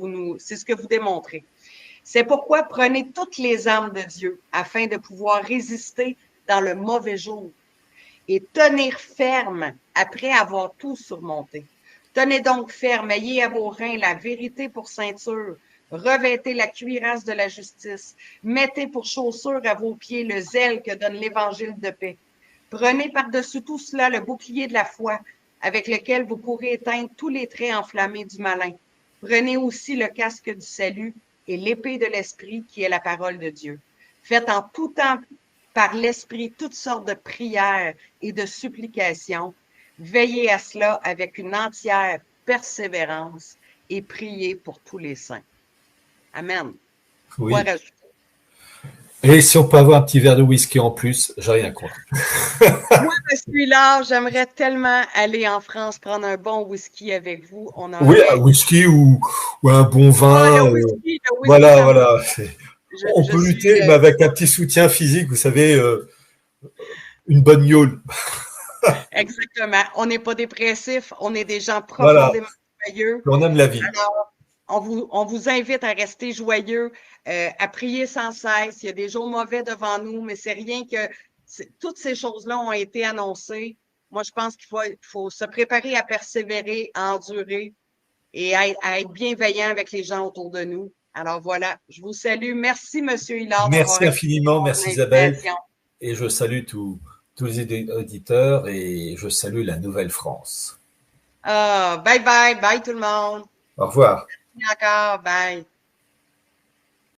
vous démontrez. C'est pourquoi prenez toutes les armes de Dieu afin de pouvoir résister dans le mauvais jour et tenir ferme après avoir tout surmonté. Tenez donc ferme, ayez à vos reins la vérité pour ceinture, revêtez la cuirasse de la justice, mettez pour chaussure à vos pieds le zèle que donne l'évangile de paix. Prenez par-dessus tout cela le bouclier de la foi, avec lequel vous pourrez éteindre tous les traits enflammés du malin. Prenez aussi le casque du salut et l'épée de l'esprit qui est la parole de Dieu. Faites en tout temps par l'esprit toutes sortes de prières et de supplications. Veillez à cela avec une entière persévérance et priez pour tous les saints. Amen. Oui. Et si on peut avoir un petit verre de whisky en plus, j'ai rien contre. Moi, je suis là, j'aimerais tellement aller en France prendre un bon whisky avec vous. Oui, un whisky ou un bon vin. Le whisky, voilà. On peut lutter, mais avec un petit soutien physique, vous savez, une bonne gnôle. Exactement. On n'est pas dépressif, on est des gens profondément joyeux. On aime la vie. Alors, on vous invite à rester joyeux, à prier sans cesse. Il y a des jours mauvais devant nous, mais c'est rien que toutes ces choses-là ont été annoncées. Moi, je pense qu'il faut se préparer à persévérer, à endurer et à être bienveillant avec les gens autour de nous. Alors voilà, je vous salue. Merci, M. Hillard. Merci infiniment, merci Isabelle. Et je salue tous les auditeurs et je salue la Nouvelle-France. Bye bye tout le monde. Au revoir. Merci encore, bye.